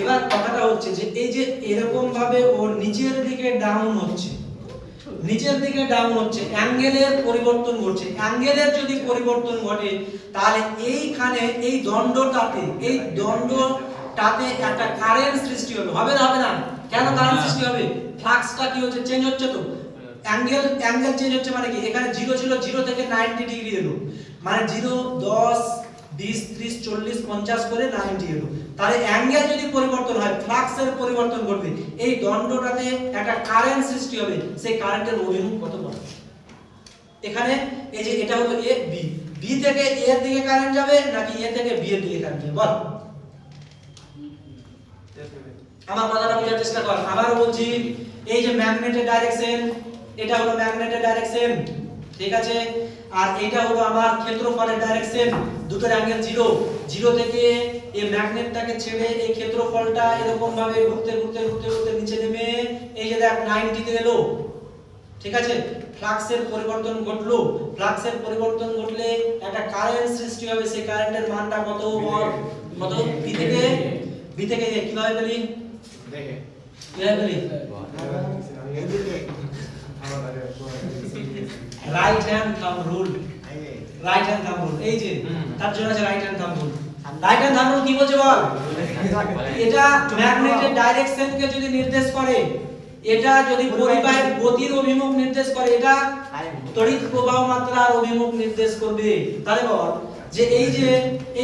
এবার কথাটা হচ্ছে যে এই যে এরকম ভাবে ও নিচের দিকে ডাউন হচ্ছে, নিচের দিকে ডাউন হচ্ছে, অ্যাঙ্গেলের পরিবর্তন ঘটছে। অ্যাঙ্গেলের যদি পরিবর্তন ঘটে তাহলে এইখানে এই দণ্ডটাতে একটা কারেন্ট সৃষ্টি হবে। হবে না? হবে না? কেন কারেন্ট সৃষ্টি হবে? ফ্লাক্সটা কি হচ্ছে? চেঞ্জ হচ্ছে তো। অ্যাঙ্গেল চেঞ্জ হচ্ছে মানে কি? এখানে 0 ছিল, 0 থেকে 90 ডিগ্রি এলো, মানে 0 10 20 30 40 50 করে 90 এলো। তাহলে অ্যাঙ্গেল যদি পরিবর্তন হয়, ফ্লাক্সের পরিবর্তন ঘটবে, এই দণ্ডটাতে একটা কারেন্ট সৃষ্টি হবে। সেই কারেন্টের অভিমুখ কত বল? এখানে এই যে এটা হলো এ বি, বি থেকে এ এর দিকে কারেন্ট যাবে নাকি এ থেকে বি এর দিকে কারেন্ট যাবে বল? আমার কথাটা বোঝার চেষ্টা কর। আবারও বলছি, এই যে ম্যাগনেটের ডাইরেকশন, এটা হলো ম্যাগনেটের ডাইরেকশন, ঠিক আছে? আর এটা হলো আমার ক্ষেত্রফলের ডাইরেকশন। দুটোর অ্যাঙ্গেল 0। 0 থেকে এই ম্যাগনেটটাকে ছেড়ে এই ক্ষেত্রফলটা এরকম ভাবে ঘুরতে ঘুরতে ঘুরতে ঘুরতে নিচে নেমে এই যে দেখ 90 তে এলো, ঠিক আছে? ফ্লাক্সের পরিবর্তন ঘটলো। ফ্লাক্সের পরিবর্তন ঘটলে একটা কারেন্ট সৃষ্টি হবে। সেই কারেন্টের মানটা কত বল? কত? বি থেকে এ কিভাবে পেলি? দেখে কিভাবে পেলি? এইদিকে রাইট হ্যান্ড থাম্ব রুল। এই যে রাইট হ্যান্ড থাম্ব রুল, এই যে তার জন্য আছে right hand thumb rule. Right hand thumb rule কি বলছে বল? এটা ম্যাগনেটের ডাইরেকশনকে যদি নির্দেশ করে, এটা যদি পরিবাহীর গতির অভিমুখ নির্দেশ করে, এটা তড়িৎ প্রবাহ মাত্রার অভিমুখ নির্দেশ করবে। তাহলে বল যে এই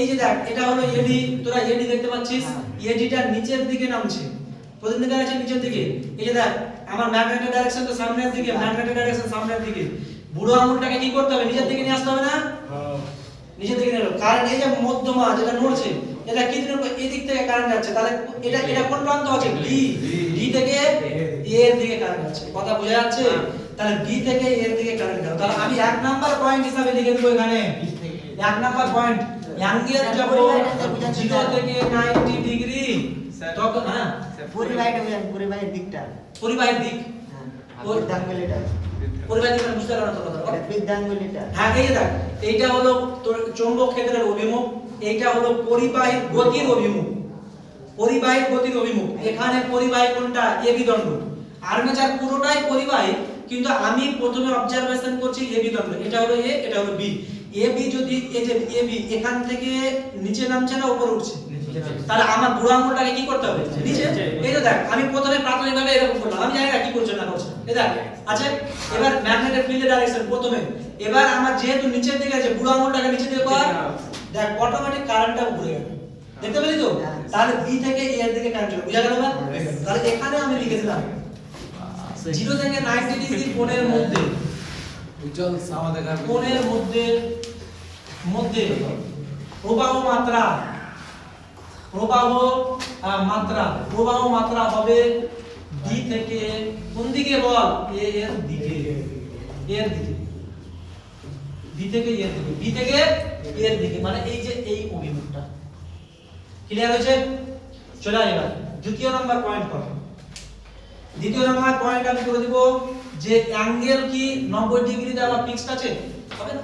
যে দেখ এটা হলো এডি, তোরা এডি দেখতে পাচ্ছিস, এডিটা নিচের দিকে নামছে, প্রতিদিন ডাইরেকশন নিচের দিকে। এই যে দেখ আমার ম্যাগনেটের ডাইরেকশন তো সামনের দিকে, ম্যাগনেটের ডাইরেকশন সামনের দিকে। বুড়ো আঙুলটাকে কি করতে হবে? নিচের দিকে নিয়ে আসতে হবে না? নিচের দিকে নিয়ে এলো, কারণ এই যে মধ্যমা যেটা নড়ছে, এটা কি দিনের এদিক থেকে কারেন্ট যাচ্ছে। তাহলে এটা কোন প্রান্ত আছে? বি। ডি থেকে এ এর দিকে কারেন্ট যাচ্ছে। কথা বোঝা যাচ্ছে? তাহলে বি থেকে এ এর দিকে কারেন্ট গেল। তাহলে আমি 1 নাম্বার পয়েন্ট হিসাবে লিখে দেব এখানে 1 নাম্বার পয়েন্ট, অ্যাঙ্গেল যখন 0 থেকে 90 ডিগ্রি তখন হ্যাঁ পরিবাহীর দিকটা পরিবাহীর দিক, বৃদ্ধাঙ্গুলিটা পরিবাহীর দিক মানে বুঝতে পারলাম না তোর কথা। বৃদ্ধাঙ্গুলিটা হ্যাঁ এই যে দেখ এইটা হলো তোর চৌম্বক ক্ষেত্রের অভিমুখ, এইটা হলো পরিবাহীর গতির অভিমুখ। পরিবাহীর গতির অভিমুখ, এখানে পরিবাহী কোনটা? এবি দণ্ড। আর্মেচার পুরোটাই পরিবাহী, কিন্তু আমি প্রথমে অবজারভেশন করছি এবি দণ্ড। এটা হলো এ, এটা হলো বি। এবি যদি এই যে এবি এখান থেকে নিচে নামছে না উপরে উঠছে, তাহলে আমার বুড়ো আঙুলটাকে কি করতে হবে? নিচে। এই যে দেখ আমি প্রথমে প্রাথমিকভাবে এরকম করলাম, আমি জানি না কি করছে না করছে। এই দেখ আচ্ছা, এবার ম্যাগনেটের ফিল্ডের ডাইরেকশন প্রথমে, এবার আমার যেহেতু নিচের দিকে আছে, বুড়ো আঙুলটাকে নিচে দিয়ে কর, দেখ অটোমেটিক কারেন্টটা ঘুরে গেল। দেখতে পেলি তো? তাহলে বি থেকে এ এর দিকে কারেন্ট চলে, বুঝা গেল না? তাহলে এখানে আমি লিখে দিলাম 0 থেকে 90 ডিগ্রি কোণের মধ্যে, উজ্জ্বল সামা দেখার কোণের মধ্যে প্রবাহ মাত্রা হবে বি থেকে কোন দিকে বল? এ এর দিকে, এর দিকে, বি থেকে এর দিকে, বি থেকে এর দিকে, মানে এই যে এই অভিমুখটা। ক্লিয়ার হয়েছে? চলে আয় এবার দ্বিতীয় নাম্বার পয়েন্ট কর। দ্বিতীয় নাম্বার পয়েন্ট আমি করে দিব যে অ্যাঙ্গেল কি 90 ডিগ্রিতে আমার ফিক্সড আছে? হবে না?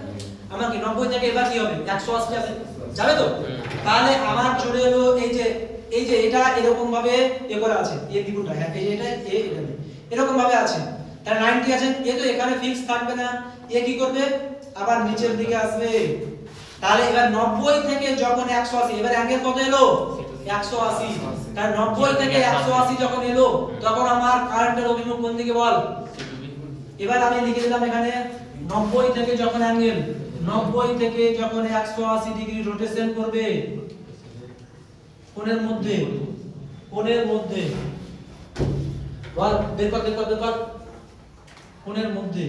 আমার কি 90 থেকে এবার কি হবে? 180 যাবে, যাবে তো? তাহলে আমার চলে এলো এই যে এটা এরকম ভাবে এ করা আছে, এ দ্বিগুণটা, হ্যাঁ এই যে এটা এ এটা এরকম ভাবে আছে, তাহলে 90 আছে। এ তো এখানে ফিক্স থাকবে না, এ কি করবে? আবার নিচের দিকে আসবে। তাহলে এবার 90 থেকে যখন 180, এবার অ্যাঙ্গেল কত এলো? 180। তাহলে 90 থেকে 180 যখন এলো তখন আমার কারেন্টের অভিমুখ কোন দিকে বল? এবার আমি লিখে দিলাম এখানে 90 থেকে যখন অ্যাঙ্গেল 90 থেকে যখন 180 ডিগ্রি রোটেশন করবে কোণের মধ্যে বল বের কর কোণের মধ্যে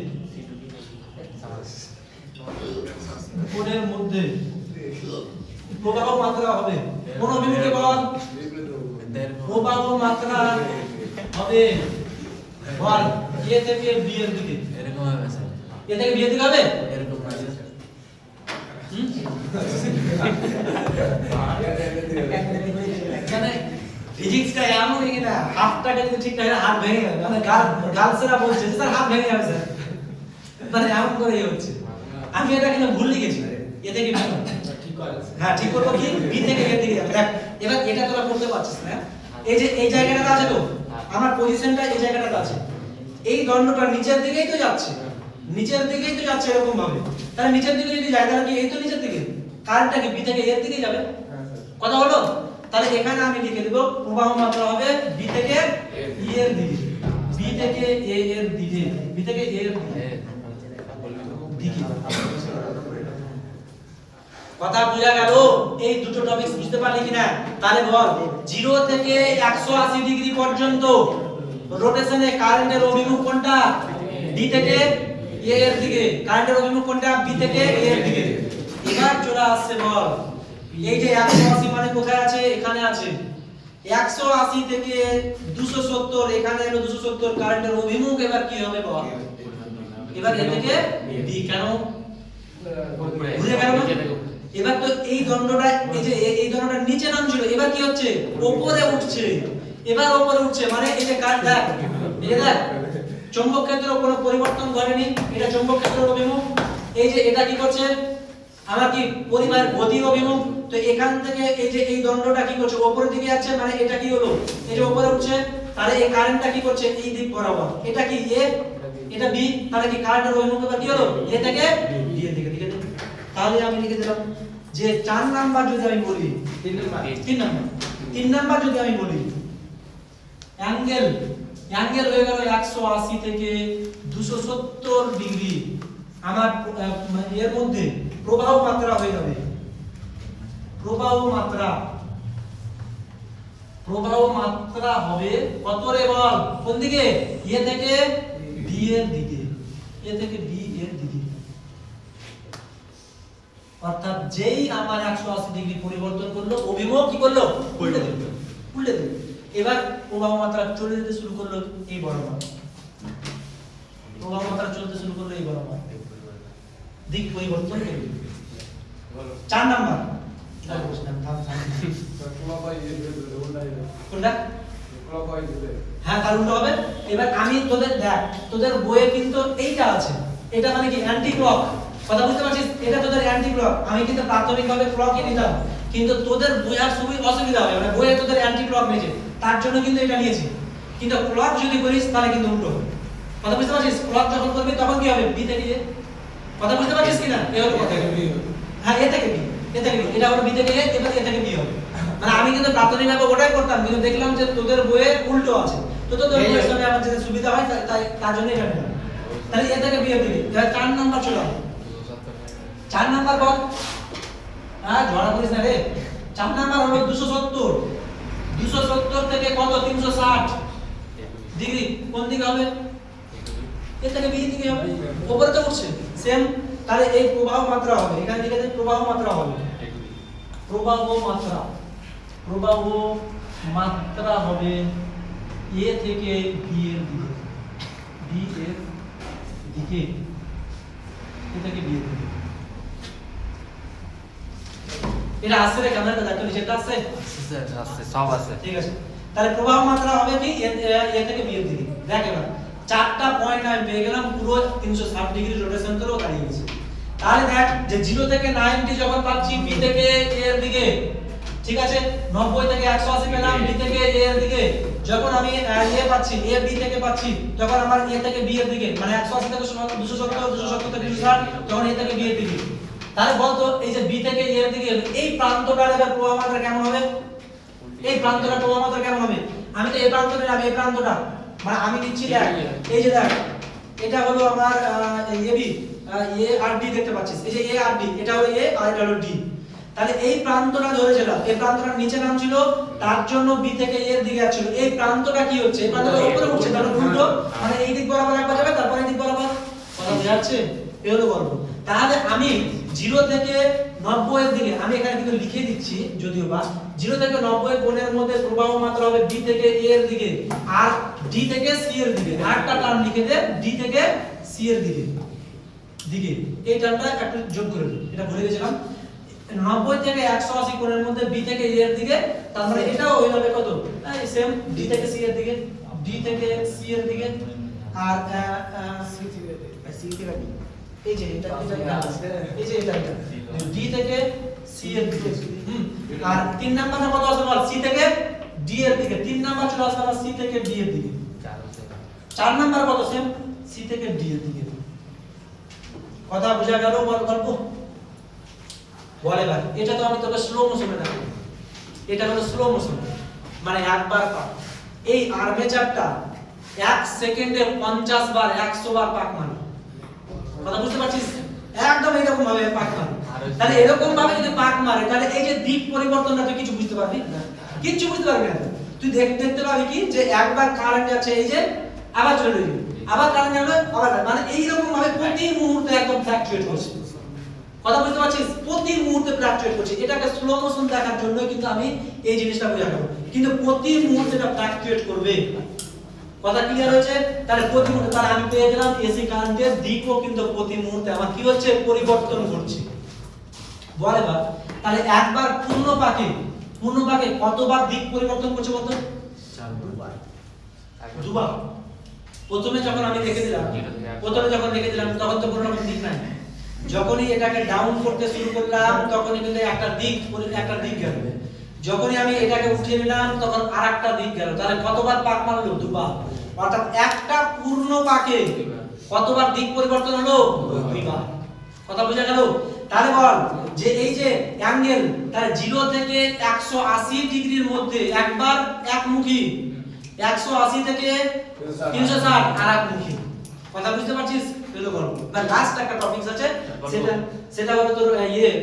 প্রবাহ মাত্রা হবে কোন অভিমুখে বল? প্রবাহ মাত্রা হবে বল এ থেকে বি এর দিকে, এরকম হবে স্যার, এ থেকে বি এর দিকে হবে এরকম হবে মানে ফিজিক্সটা এমন কি না, হাতটাকে যদি ঠিক থাকে হাত ভেঙে যাবে, মানে গার্লসরা বলছে যে স্যার হাত ভেঙে যাবে স্যার, মানে এমন করেই হচ্ছে। আমি এটা কিন্তু ভুল লিখেছি, এ থেকে বি, হ্যাঁ ঠিক করবো কি বি থেকে এর দিকে যাবে দেখ এবার এটা তোরা করতে পারছিস না এই যে এই জায়গাটা আছে তো আমার পজিশনটা এই জায়গাটা আছে এই দণ্ডটা নিচের দিকেই তো যাচ্ছে এরকম ভাবে তাহলে নিচের দিকে যদি যায় তাহলে কি এই তো নিচের দিকে কারেন্টটা কি বি থেকে এর দিকে যাবে কথা হলো তাহলে এখানে আমি লিখে দেব প্রবাহ মাত্রা হবে বি থেকে ই এর দিকে বি থেকে এ এর দিকে বি থেকে এ এর দিকে কথা বোঝা গেল এই দুটো টপিকস বুঝতে পারলি কিনা তাহলে বল 0 থেকে 180 ডিগ্রি পর্যন্ত রোটেশনে কারেন্টের অভিমুখ কোনটা ডি থেকে এ এর দিকে কারেন্টের অভিমুখ কোনটা বি থেকে এ এর দিকে এবার চলে আসছে বল এই যে 180 মানে কোথায় আছে এখানে আছে 180 থেকে 270 এখানে হলো 270 কারেন্টের অভিমুখ এবার কি হবে বল এবার এ থেকে বি কেন বুঝে গেল না এবার তো এই দণ্ডটা এই যে এই দণ্ডটা নিচে নামছিল এবার কি হচ্ছে উপরে উঠছে মানে এই যে কাট দেখ এই দেখ চৌম্বক ক্ষেত্রের কোনো পরিবর্তন ঘটেনি এটা চৌম্বক ক্ষেত্রের অভিমুখ এই যে এটা কি করছে আমার কি পরিবাহের গতির অভিমুখ তো এখান থেকে এই যে এই দণ্ডটা কি করছে উপরের দিকে যাচ্ছে মানে এটা কি হলো এই যে উপরে উঠছে তাহলে এই কারেন্টটা কি করছে এই দিক বরাবর এটা কি এ এটা বি তাহলে কি কারেন্টের অভিমুখ কি হলো এ থেকে বি এর দিকে তাহলে আমি লিখে দিলাম যে 4 নাম্বার যদি আমি বলি 3 নাম্বার যদি আমি বলি অ্যাঙ্গেল হয়ে গেল 180 থেকে 270 ডিগ্রি আমার এর মধ্যে প্রবাহ মাত্রা হয়ে যাবে প্রবাহ মাত্রা হবে কত রে বল কোন দিকে এ থেকে বি এর দিকে অর্থাৎ যেই আমার 180 ডিগ্রি পরিবর্তন করলো অভিমুখ কি করলো উল্টে দিল এবার প্রবাহ মাত্রা চলে যেতে শুরু করলো এই বরাবর দিক পরিবর্তন করবে 4 নাম্বার কোনটা হ্যাঁ তার উল্টো হবে এবার আমি তোদের দেখ তোদের বইয়ে কিন্তু এইটা আছে এটা মানে কি অ্যান্টি ক্লক কথা বুঝতে পারছিস এটা তোদের অ্যান্টি ক্লক আমি কিন্তু প্রাথমিকভাবে ক্লকই নিতাম কিন্তু তোদের বোঝার অসুবিধা হবে মানে বইয়ে তোদের অ্যান্টি ক্লক নিয়েছে তার জন্য কিন্তু এটা নিয়েছি কিন্তু ক্লক যদি করিস তাহলে কিন্তু উল্টো হবে কথা বুঝতে পারছিস ক্লক যখন করবি তখন কি হবে বি থেকে এ কথা বুঝতে পারছিস কিনা এ হলো কথা হ্যাঁ এ থেকে বি এটা হলো বি থেকে এ এবার এ থেকে বি হবে মানে আমি কিন্তু প্রাথমিকভাবে ওটাই করতাম কিন্তু দেখলাম যে তোদের বইয়ে উল্টো আছে তো তোদের বইয়ের সামনে আমার যেটা সুবিধা হয় তাই তার জন্য এটা নিলাম তাহলে এ থেকে বি এর দিকে 4 নাম্বার চলে আসে 4 নাম্বার বল হ্যাঁ ঝড়া করিস না রে 4 নাম্বার হলো 270 থেকে কত 360 ডিগ্রি কোন দিকে হবে এ থেকে বি দিকে হবে উপরে তো উঠছে সেম তাহলে এই প্রবাহ মাত্রা হবে এখানে লিখে দেন প্রবাহ মাত্রা হবে প্রবাহ মাত্রা হবে এ থেকে বি এর দিকে এ থেকে বি এর দিকে এটা আসছে রে ক্যামেরাটা দেখো নিচেটা আসছে সব আছে ঠিক আছে তাহলে প্রবাহ মাত্রা হবে কি এ থেকে বি এর দিকে দেখ এবার 4টা পয়েন্ট আমি পেয়ে গেলাম পুরো 360 ডিগ্রি রোটেশন করেও দাঁড়িয়ে গেছে তাহলে দেখ যে 0 থেকে 90 যখন পাচ্ছি বি থেকে এ এর দিকে ঠিক আছে 90 থেকে 180 পেলাম বি থেকে এ এর দিকে যখন আমি এ পাচ্ছি এ বি থেকে পাচ্ছি তখন আমার এ থেকে বি এর দিকে মানে 180 থেকে 270 থেকে 260 তখন এ থেকে বি এর দিকে তাহলে বলতো এই যে বি থেকে এ এর দিকে এই প্রান্তটার এবার প্রবাহ মাত্রা কেমন হবে এই প্রান্তটার প্রবাহ মাত্রা কেমন হবে আমি তো এই প্রান্ত নিলাম এই প্রান্তটা মানে আমি নিচ্ছি দেখ এই যে দেখ এটা হলো আমার এবি এ আর ডি দেখতে পাচ্ছিস এই যে এ আর ডি এটা হলো এ আর এটা হলো ডি তাহলে এই প্রান্তটা ধরেছিলাম এই প্রান্তটা নিচে নামছিল তার জন্য বি থেকে এ এর দিকে যাচ্ছিল এই প্রান্তটা কি হচ্ছে এই প্রান্তটা উপরে উঠছে তাহলে উল্টো মানে এই দিক বরাবর একবার যাবে তারপর এই দিক বরাবর কথা বোঝা যাচ্ছে এই হলো গল্প তাহলে আমি 0 থেকে 90 এর দিকে আমি এখানে কিন্তু লিখে দিচ্ছি যদিও বা 0 থেকে 90 এর কোণের মধ্যে প্রবাহ মাত্রা হবে বি থেকে এ এর দিকে আর ডি থেকে সি এর দিকে আরেকটা টার্ম লিখে দে ডি থেকে সি এর দিকে এই টার্মটা একটু যোগ করে দিই এটা ভুলে গেছিলাম 90 থেকে 180 কোণের মধ্যে বি থেকে এ এর দিকে তার মানে এটাও হয়ে যাবে কত এই সেম ডি থেকে সি এর দিকে আর সি থেকে ডি এই যে এটা ডি থেকে সি এর দিকে আর 3 নাম্বারটা কত আছে বল সি থেকে ডি এর দিকে 3 নাম্বার চলে আসবে আমার সি থেকে ডি এর দিকে 4 নাম্বার কত সেম সি থেকে ডি এর দিকে কথা বুঝা গেল বল গল্প বলে ভাই এটা তো আমি তোকে স্লো মোশনে দেখাবো এটা হলো স্লো মোশন মানে একবার পাক এই আর্মেচারটা 1 সেকেন্ডে 50 বার 100 বার পাক মারে কথা বুঝতে পারছিস একদম এরকম ভাবে পাক মারে তাহলে এরকম ভাবে যদি পাক মারে তাহলে এই যে দিক পরিবর্তনটা তুই কিছু বুঝতে পারবি না কিছু বুঝতে পারবি না তুই দেখতে পাবি কি যে একবার কারেন্ট যাচ্ছে এই যে আবার চলে যাবে আবার কারেন্ট যাবে আবার মানে এই রকম ভাবে প্রতি মুহূর্তে একদম ফ্ল্যাকচুয়েট করছে কথা বুঝতে পারছিস প্রতি মুহূর্তে ফ্ল্যাকচুয়েট করছে এটাকে স্লো মোশন দেখার জন্য কিন্তু আমি এই জিনিসটা বোঝাবো কিন্তু প্রতি মুহূর্তে এটা ফ্ল্যাকচুয়েট করবে কথা ক্লিয়ার হয়েছে তাহলে প্রতি মুহূর্তে তাহলে আমি পেয়ে গেলাম এসি কারেন্টের দিকও কিন্তু প্রতি মুহূর্তে আমার কি হচ্ছে পরিবর্তন ঘটছে বলে বা তাহলে একবার পূর্ণ পাকে কতবার দিক পরিবর্তন করছে বলতো দুবার প্রথমে যখন আমি লিখে দিলাম তখন তো কোনো রকম দিক নাই যখনই এটাকে ডাউন করতে শুরু করলাম তখনই কিন্তু একটা দিক গেল যখনই আমি এটাকে উঠিয়ে নিলাম তখন আরেকটা দিক গেল তাহলে কতবার পাক মারলো দুবার অর্থাৎ একটা পূর্ণ পাকে কতবার দিক পরিবর্তন হলো দুইবার কথা বোঝা গেল তাহলে বল যে এই যে অ্যাঙ্গেল তাহলে 0 থেকে 180 ডিগ্রির মধ্যে একবার একমুখী 180 থেকে 360 আরেকমুখী কথা বুঝতে পারছিস পেলো বল এবার লাস্ট একটা টপিকস আছে সেটা হলো তোর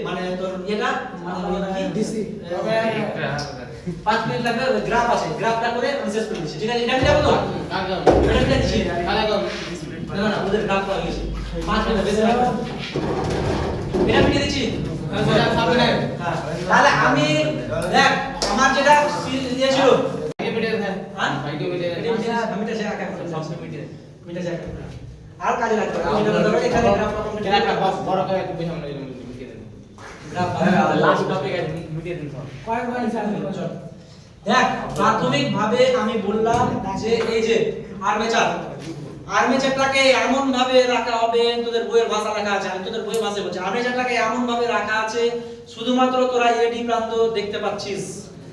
মানে তোর এটা মানে কি ডিসি 5 মিনিট লাগবে গ্রাফ আছে গ্রাফটা করে আমি শেষ করে দিচ্ছি ঠিক আছে এটা আমি যাবো তো এটা আমি দিচ্ছি না ওদের গ্রাফ করা গেছে 5 মিনিট বেশি লাগবে এটা আমি দিচ্ছি তাহলে আমি দেখ আমার যেটা ইয়ে ছিল আমি এটা শেয়ার করব সব মিটার শেয়ার করব আর কাজে লাগবে আমি এটা ধরে এখানে গ্রাফ বড় করে একটু বেশি আমরা মিটিয়ে দেব গ্রাফ লাস্ট টপিক আছে মিটিয়ে দিন কয়েকবার চল দেখ প্রাথমিকভাবে আমি বললাম যে এই যে আর্মেচারটাকে এমন ভাবে রাখা হবে তোদের বইয়ের ভাষা লেখা আছে আমি তোদের বইয়ের ভাষায় বলছি আর্মেচারটাকে এমন ভাবে রাখা আছে শুধুমাত্র তোরা এডি প্রান্ত দেখতে পাচ্ছিস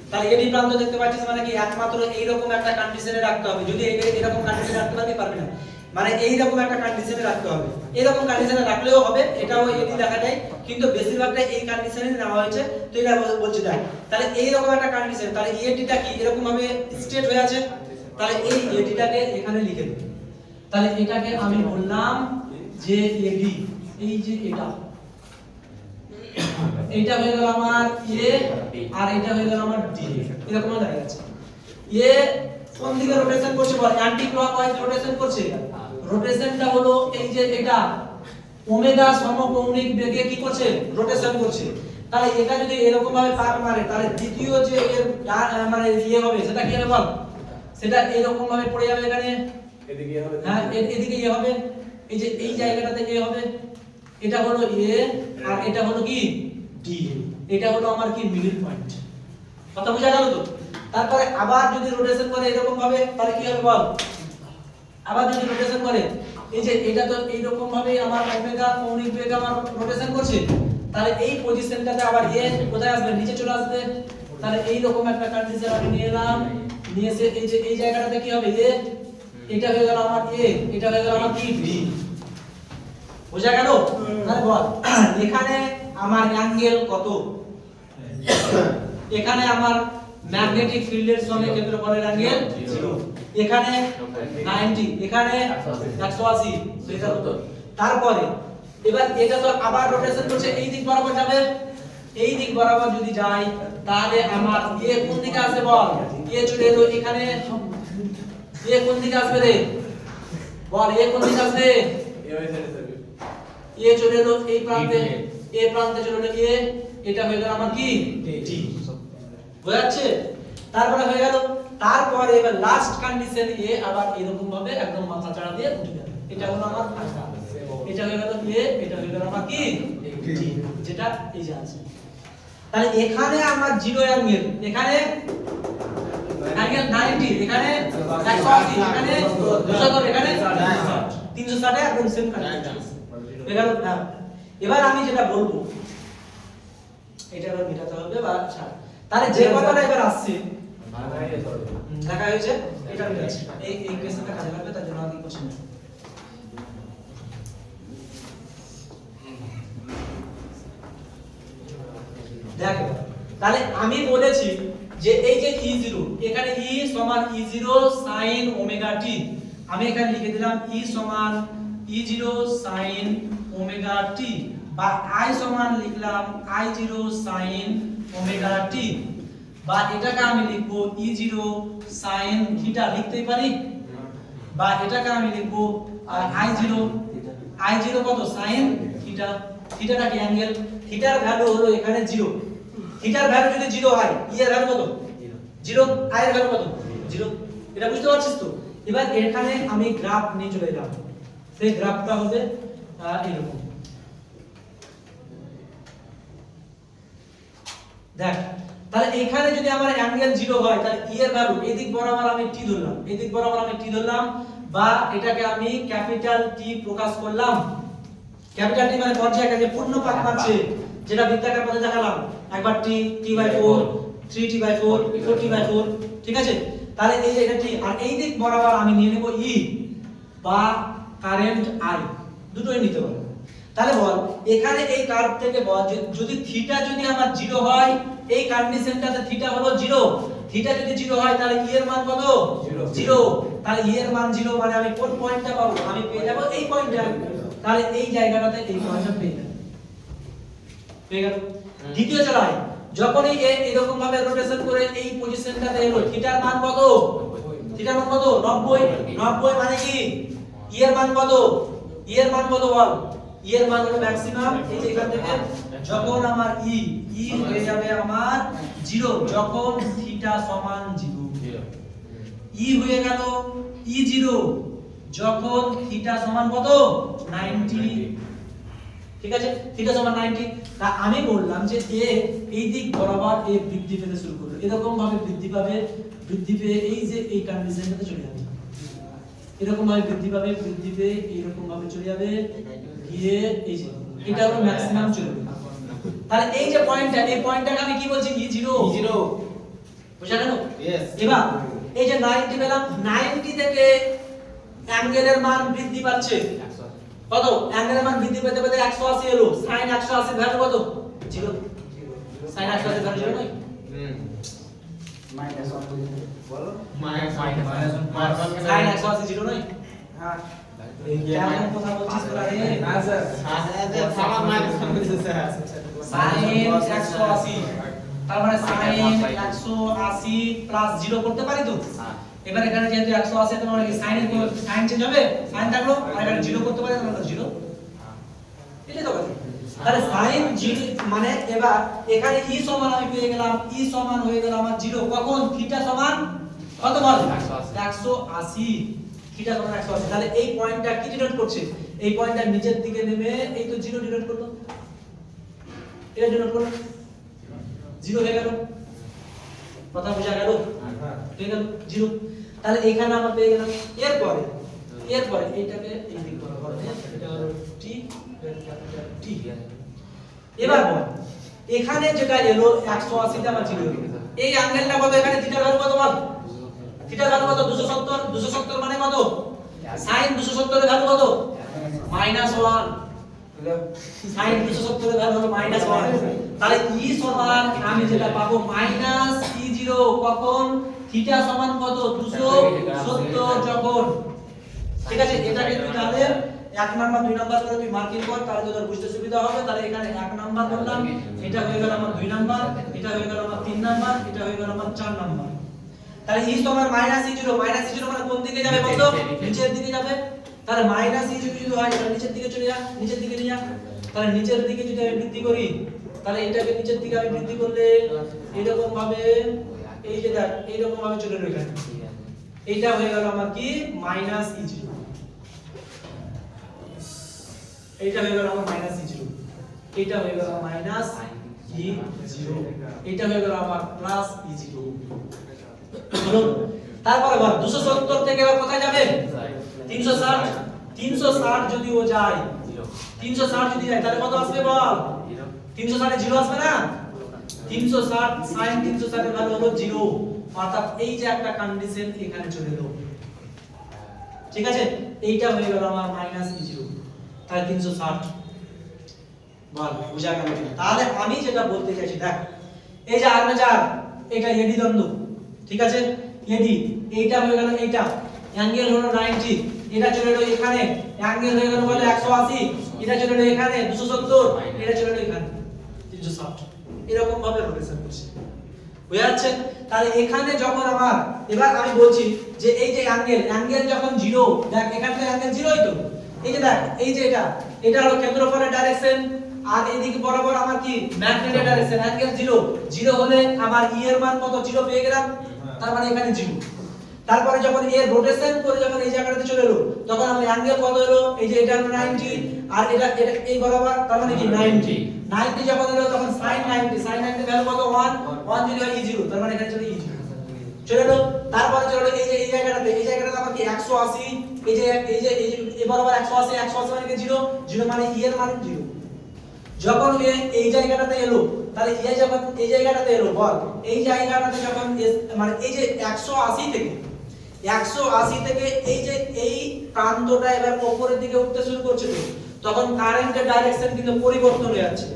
তাহলে এডি প্রান্ত দেখতে পাচ্ছিস মানে কি একমাত্র এই রকম একটা কন্ডিশনে রাখতে হবে যদি এরকম কন্ডিশনে রাখতে পারবি না মানে এই রকম একটা কন্ডিশনে রাখতে হবে এরকম কন্ডিশনে রাখলেও হবে এটাও এডি লেখা যায় কিন্তু বেশিরভাগটা এই কন্ডিশনে নেওয়া হয়েছে তো এটা বলছি দেখ তাহলে এই রকম একটা কন্ডিশন তাহলে এডিটা কি এরকম ভাবে স্ট্রেট হয়ে আছে তাহলে এই এডিটাকে এখানে লিখে দিই তাহলে এটাকে আমি বললাম যে এডি এই যে এটা হয়ে গেল আমার এ আর এটা হয়ে গেল আমার ডি এরকম দাঁড়িয়ে আছে এ কোন দিকে রোটেশন করছে বল অ্যান্টি ক্লকওয়াইজ রোটেশন করছে রোটেশনটা হলো এই যে এটা ওমেগা সমকৌণিক বেগে কি করছে রোটেশন করছে তাহলে এটা যদি এরকম ভাবে পাক মারে তাহলে দ্বিতীয় যে এর মানে ইয়ে হবে সেটা কি হবে বল সেটা এরকম ভাবে পড়ে যাবে এখানে এদিকে হবে হ্যাঁ এদিকে ইয়ে হবে এই যে এই জায়গাটাতে এ হবে এটা হলো এ আর এটা হলো কি ডি এটা হলো আমার কি মিডল পয়েন্ট কথা বুঝা গেল তো তারপরে আবার যদি রোটেশন করে এরকম ভাবে তাহলে কি হবে বল আবার যদি রোটেশন করে এই যে এটা তো এই রকম ভাবে আমার ওমেগা কৌণিক বেগ আমার রোটেশন করছে তাহলে এই পজিশনটাতে আবার এ কোথায় আসবে নিচে চলে আসবে তাহলে এই রকম একটা কন্ডিশন আমি নিয়ে এলাম নিয়ে এসে এই যে এই জায়গাটাতে কি হবে এ এটা হয়ে গেল আমার এ এটা হয়ে গেল আমার কি বি বুঝা গেল তাহলে বল এখানে আমার অ্যাঙ্গেল কত এখানে আমার ম্যাগনেটিক ফিল্ডের সঙ্গে ক্ষেত্রফলের অ্যাঙ্গেল 0 এখানে 90 এখানে 180 সেটা কত তারপরে এবার এটা তো আবার রোটেশন করছে এই দিক বরাবর যাবে এই দিক বরাবর যদি যায় তাহলে আমার এ কোন দিকে আসবে বল এ চলে এলো এখানে এ কোন দিকে আসবে রে বল এ কোন দিকে আসবে এ চলে এলো এই প্রান্তে এ প্রান্তে চলে এলো এ এটা হয়ে গেল আমার কি ডি বুঝা যাচ্ছে তারপরে হয়ে গেল তারপরে এবার লাস্ট কন্ডিশন এ আবার এরকম ভাবে একদম মাথা চাড়া দিয়ে উঠে গেল এটা হলো আমার ফাঁকা এটা হয়ে গেল এ এটা হয়ে গেল আমার কি ডি যেটা এই যে আছে তাহলে এখানে আমার জিরো অ্যাঙ্গেল এখানে অ্যাঙ্গেল 90 এখানে 180 এখানে 200 এখানে 360 এ একদম সেম কন্ডিশন এবার আমি যেটা বলবো এটা এবার মেটাতে হবে বা ছাড়। তাহলে যে কথাটা এবার আসছে লেখা হয়েছে এটা মেটাচ্ছি, এই কোশ্চেনটা কাজে লাগবে, তার জন্য আমি কোশ্চেন দেখো। তাহলে আমি বলেছি যে এই যে E0 এখানে E সমান E0 sin ওমেগা t, আমি এখানে লিখে দিলাম E সমান E0 sin ওমেগা t, বা I সমান লিখলাম I0 sin ওমেগা t, বা এটাকে আমি লিখব E0 sin থিটা লিখতেই পারি, বা এটাকে আমি লিখব I0 কত sin থিটা, থিটাটা কি অ্যাঙ্গেল, থিটার ভ্যালু হলো এখানে 0, থিটার ভ্যালু যদি 0 হয় ই এর ভ্যালু কত 0, আই এর ভ্যালু কত 0, এটা বুঝতে পারছিস তো? এবার এখানে আমি গ্রাফ নিয়ে চলে যাব, সেই গ্রাফটা হবে এরকম। দেখ তাহলে এখানে যদি আমার অ্যাঙ্গেল 0 হয় তাহলে ই এর ভ্যালু এদিক বরাবর আমি t ধরলাম, এদিক বরাবর আমি t ধরলাম, বা এটাকে আমি ক্যাপিটাল T প্রকাশ করলাম। ক্যাপিটাল T মানে কোন জায়গায় যে পূর্ণ পাত পাচ্ছে, যেটা বৃত্তাকার পথে দেখালাম, একবার t t/4 3t/4 4t/4, ঠিক আছে? তাহলে এই যে এটা t, আর এই দিক বরাবর আমি নিয়ে নেব e বা কারেন্ট I, দুটোই নিতে পারো। তাহলে বল এখানে এই কার্ভ থেকে বল যদি থিটা যদি আমার 0 হয়, এই কন্ডিশনটাতে থিটা হলো 0, থিটা যদি 0 হয় তাহলে ই এর মান কত 0, তাহলে ই এর মান 0 মানে আমি কোন পয়েন্টটা পাবো, আমি পেয়ে যাব এই পয়েন্টটা, তাহলে এই জায়গাটাতে এই পয়েন্টটা পেয়ে গেল। দ্বিতীয় চলাই যখনই এরকম ভাবে রোটেশন করে এই পজিশনটাতে এলো, থিটার মান কত, থিটার মান কত 90, 90 মানে কি ই এর মান কত, ই এর মান কত বল, ই এর মান হলো ম্যাক্সিমাম, এই যে এখান থেকে যখন আমার ই হয়ে যাবে আমার 0 যখন থিটা সমান 0, ই হয়ে গেল E0 যখন থিটা সমান কত 90, ঠিক আছে? থিটা সমান 90, তা আমি বললাম যে এই দিক বরাবর বৃদ্ধি পেতে শুরু করবে, এরকম ভাবে বৃদ্ধি পাবে, বৃদ্ধি পেয়ে এই যে এই কন্ডিশনটাতে চলে যাবে, এরকম ভাবে বৃদ্ধি পাবে, বৃদ্ধি পেয়ে এইরকম ভাবে চলে যাবে, গিয়ে এই যে এটা হলো ম্যাক্সিমাম চলে যাবে। তাহলে এই যে পয়েন্টটা, এই পয়েন্টটাকে আমি কি বলছি E0, বুঝা গেল? এবার এই যে 90 পেলাম, 90 থেকে অ্যাঙ্গেলের মান বৃদ্ধি পাচ্ছে কত, অ্যাঙ্গেলের মান বৃদ্ধি পেতে পেতে 180 এলো, sin 180 ভ্যালু কত 0, sin 180 ভ্যালু 0 নয়, মাইনাস 1 বলো sin 180 0 নয়, হ্যাঁ এই কেমন কথা বলছিস তোরা রে? না স্যার সামান মাইনাস sin 180, তার মানে sin 180 প্লাস 0 করতে পারি তো? এবার এখানে যেহেতু 180 তোমার কি sin এর sin চেঞ্জ হবে, sin থাকলো, আর এখানে 0 করতে পারি, তাহলে 0, এটাই তো কথা। তাহলে sin 0 মানে এবার এখানে e সমান আমি পেয়ে গেলাম, e সমান হয়ে গেল আমার 0 কখন থিটা সমান কত বল 180, থিটা সমান 180, তাহলে এই পয়েন্টটা কি ডিনোট করছে, এই পয়েন্টটা নিচের দিকে নেমে এই তো 0 ডিনোট করলো, এটা ডিনোট করলো 0 হয়ে গেল, কথা বোঝা গেল? হয়ে গেল 0, তাহলে এখানে আমরা পেয়ে গেলাম। এরপরে এইটাকে এই দিক বরাবর এটা হলো t, t, এবার বল এখানে যেটা এলো 180 টা আমার 0 হলো, এই অ্যাঙ্গেলটা কত, এখানে থিটার ভ্যালু কত বল, থিটার ভ্যালু কত 270, 270 মানে কত, sin 270 এর ভ্যালু কত -1, sin 270 এর ভ্যালু হলো -1, তাহলে e সমান আমি যেটা পাবো -E0 কখন থিটা সমান কত 270 যখন, ঠিক আছে? এটাকে তুই তাহলে 1 নাম্বার 2 নাম্বার করে তুই মার্কিং কর, তাহলে তোর বুঝতে সুবিধা হবে। তাহলে এখানে 1 নাম্বার করলাম, এটা হয়ে গেল আমার 2 নাম্বার, এটা হয়ে গেল আমার 3 নাম্বার, এটা হয়ে গেল আমার 4 নাম্বার। তাহলে e সমান -E0, -E0 মানে কোন দিকে যাবে বলতো, নিচের দিকে যাবে। তাহলে -E0 যদি হয় তাহলে নিচের দিকে চলে যা, নিচের দিকে নিয়ে যা, তাহলে নিচের দিকে যদি আমি বৃদ্ধি করি, তাহলে এটাকে নিচের দিকে আমি বৃদ্ধি করলে এরকম ভাবে এই যে দেখ এইরকম ভাবে চলে এলো এখানে, এইটা হয়ে গেল আমার কি -E0, এইটা হয়ে গেল আমার -E0, এইটা হয়ে গেল -E0, এইটা হয়ে গেল আমার +E0 হলো। তারপরে বল 270 থেকে এবার কোথায় যাবে 360, 360 যদি ও যায়, 360 যদি যায় তাহলে কত আসবে বল, 360 এ 0 আসবে না, 360 sin 360 এর ভ্যালু হলো 0, অর্থাৎ এই যে একটা কন্ডিশন এখানে চলে এলো। ঠিক আছে, এইটা হয়ে গেল আমার -e0, তাহলে 360 বল বুঝা গেল কিনা? তাহলে আমি যেটা বলতে চাইছি দেখ, এই যে আর্মেচার এটা এডি দ্বন্দ্ব, ঠিক আছে, এডি এইটা হয়ে গেল, এইটা অ্যাঙ্গেল হলো 90, এটা চলে এলো এখানে, অ্যাঙ্গেল হয়ে গেল বলে 180, এটা চলে এলো এখানে 270, এটা চলে এলো এখানে 360, এরকম ভাবে রোটেশন করছে। বুঝা যাচ্ছে? তাহলে এখানে যখন আমার, এবার আমি বলছি যে এই যে অ্যাঙ্গেল যখন 0, দেখ এখানে অ্যাঙ্গেল 0ই তো, এই যে দেখ এই যে এটা হলো ক্ষেত্রফলের ডাইরেকশন, আর এইদিকে বরাবর আমার কি ম্যাগনেটের ডাইরেকশন, অ্যাঙ্গেল 0 হলে আমার e এর মান কত, 0 পেয়ে গেলাম, তার মানে এখানে 0। তারপরে যখন এর রোটেশন করে যখন এই জায়গাটাতে চলে এলো, তখন আমার অ্যাঙ্গেল কত হলো, এই যে এটা হলো 90, আর এটা এই বরাবর, তার মানে কি 90 যখন এলো তখন sin 90 ভ্যালু কত, 1 যদি হয় e0, তার মানে এখানে চলে e0 চলে এলো। তারপরে চলে এলো এই যে এই জায়গাটাতে আমার কি 180, এই যে এই বরাবর 180 মানে কি 0 মানে e এর মান 0। যখন এই জায়গাটাতে এলো, তাহলে e যখন এই জায়গাটাতে এলো, বল এই জায়গাটাতে যখন মানে এই যে 180 থেকে এই যে এই প্রান্তটা এবার উপরের দিকে উঠতে শুরু করছে, তো তখন কারেন্টের ডাইরেকশন কিন্তু পরিবর্তন হয়ে যাচ্ছে।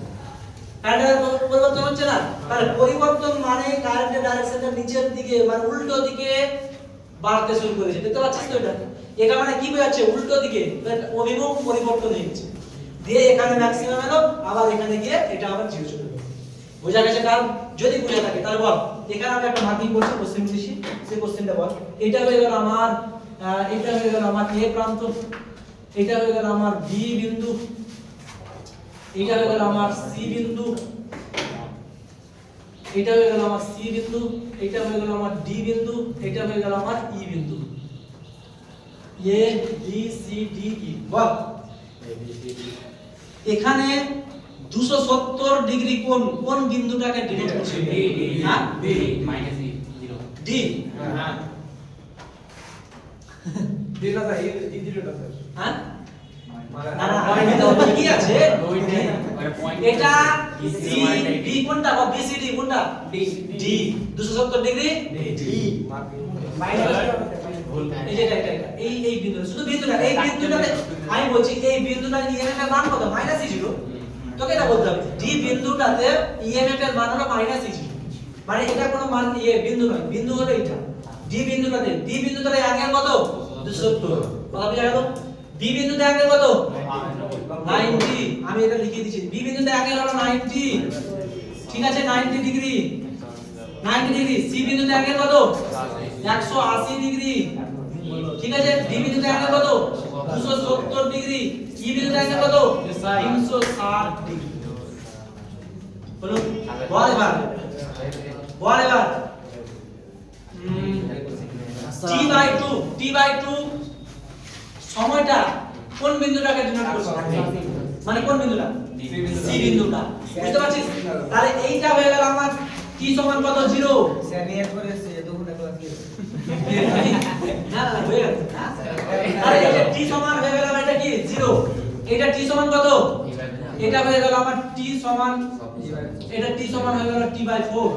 কারেন্টের পরিবর্তন হচ্ছে না, তাহলে পরিবর্তন মানে কারেন্টের ডাইরেকশনটা নিচের দিকে মানে উল্টো দিকে বাড়তে শুরু করেছে। দেখতে পাচ্ছিস তো এটা মানে কি বোঝাচ্ছে, উল্টো দিকে অভিমুখ পরিবর্তন হয়ে গেছে, দিয়ে এখানে ম্যাক্সিমাম এলো, আবার এখানে গিয়ে এটা আবার 0 চলে গেল। বোঝা গেছে? কারণ যদি বুঝে থাকে তাহলে বল, এখানে আমি একটা মার্কিং করছি, কোশ্চেন দিছি, সেই কোশ্চেনটা বল। এটা হয়ে গেল আমার A প্রান্ত, এটা হয়ে গেল আমার B বিন্দু, এটা হয়ে গেল আমার C বিন্দু, এটা হয়ে গেল আমার C বিন্দু, এটা হয়ে গেল আমার D বিন্দু, এটা হয়ে গেল আমার E বিন্দু। A B C D E বল, এখানে 270 ডিগ্রি কোন বিন্দুটাকে ডিনোট করছে? হ্যাঁ, D -e0 D। হ্যাঁ দিলা দা এই দিলটা স্যার। হ্যাঁ না না পয়েন্ট দাও কি আছে, পয়েন্ট এটা C D কোনটা, বা B C D কোনটা, D 270 ডিগ্রি D এই যে এটা এই বিন্দু, শুধু বিন্দু না, এই বিন্দুটাতে আমি বলছি এই বিন্দুটার ইএমএফ এর মান কত, -e0, তোকে এটা বলতে হবে D বিন্দুটাতে ইএমএফ এর মান হলো -e0, মানে এটা কোনো মান বিন্দু নয়, বিন্দু হলো এটা D বিন্দুটাতে অ্যাঙ্গেল কত, 270, কথা বুঝা গেল? B বিন্দুতে অ্যাঙ্গেল কত, 90, আমি এটা লিখে দিচ্ছি, B বিন্দুতে অ্যাঙ্গেল হলো 90, ঠিক আছে, 90 ডিগ্রি, C বিন্দুতে অ্যাঙ্গেল কত, 180 ডিগ্রি, ঠিক আছে, D বিন্দুতে অ্যাঙ্গেল কত, 270 ডিগ্রি, E বিন্দুতে অ্যাঙ্গেল কত, 360 ডিগ্রি। বলো, বল এবার T/2 সময়টা কোন বিন্দুটাকে ডিনোট করছে, মানে কোন বিন্দুটা, C বিন্দুটা, বুঝতে পারছিস? তাহলে এইটা হয়ে গেল আমার T সমান কত, 0। স্যার নিয়ে করেছে দুপুরে ক্লাস না হয়ে গেল, তাহলে এই যে T সমান হয়ে গেল এটা কি 0, এটা T সমান কত, এটা হয়ে গেল আমার T সমান, এটা T সমান হয়ে গেল T/4,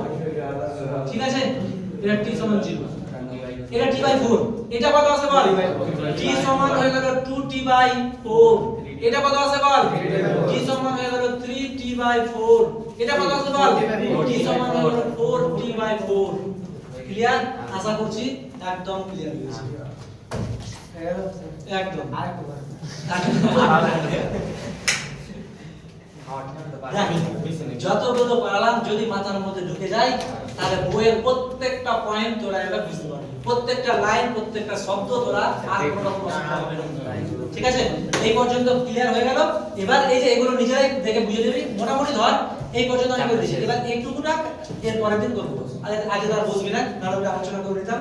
ঠিক আছে, এটা T সমান 0, এটা T/4, এটা কত আছে বল, T সমান হয়ে গেল 2T/4, এটা কত আছে বল, T সমান হয়ে গেল 3T/4, এটা কত আছে বল, T সমান হয়ে গেল 4T/4। ক্লিয়ার? আশা করছি একদম ক্লিয়ার হয়েছে, একদম। যতগুলো পড়ালাম যদি মাথার মধ্যে ঢুকে যায়, তাহলে বইয়ের প্রত্যেকটা পয়েন্ট তোরা এবার বুঝতে পারবি, প্রত্যেকটা লাইন, প্রত্যেকটা শব্দ তোরা আর কোনো রকম অসুবিধা হবে না। ঠিক আছে, এই পর্যন্ত ক্লিয়ার হয়ে গেল। এবার এই যে এগুলো নিজেরাই দেখে বুঝে নিবি, মোটামুটি ধর এই পর্যন্ত আমি করে দিচ্ছি, এবার এইটুকুটা এর পরের দিন করবো, আজ আর বসবি না, নাহলে আলোচনা করে দিতাম।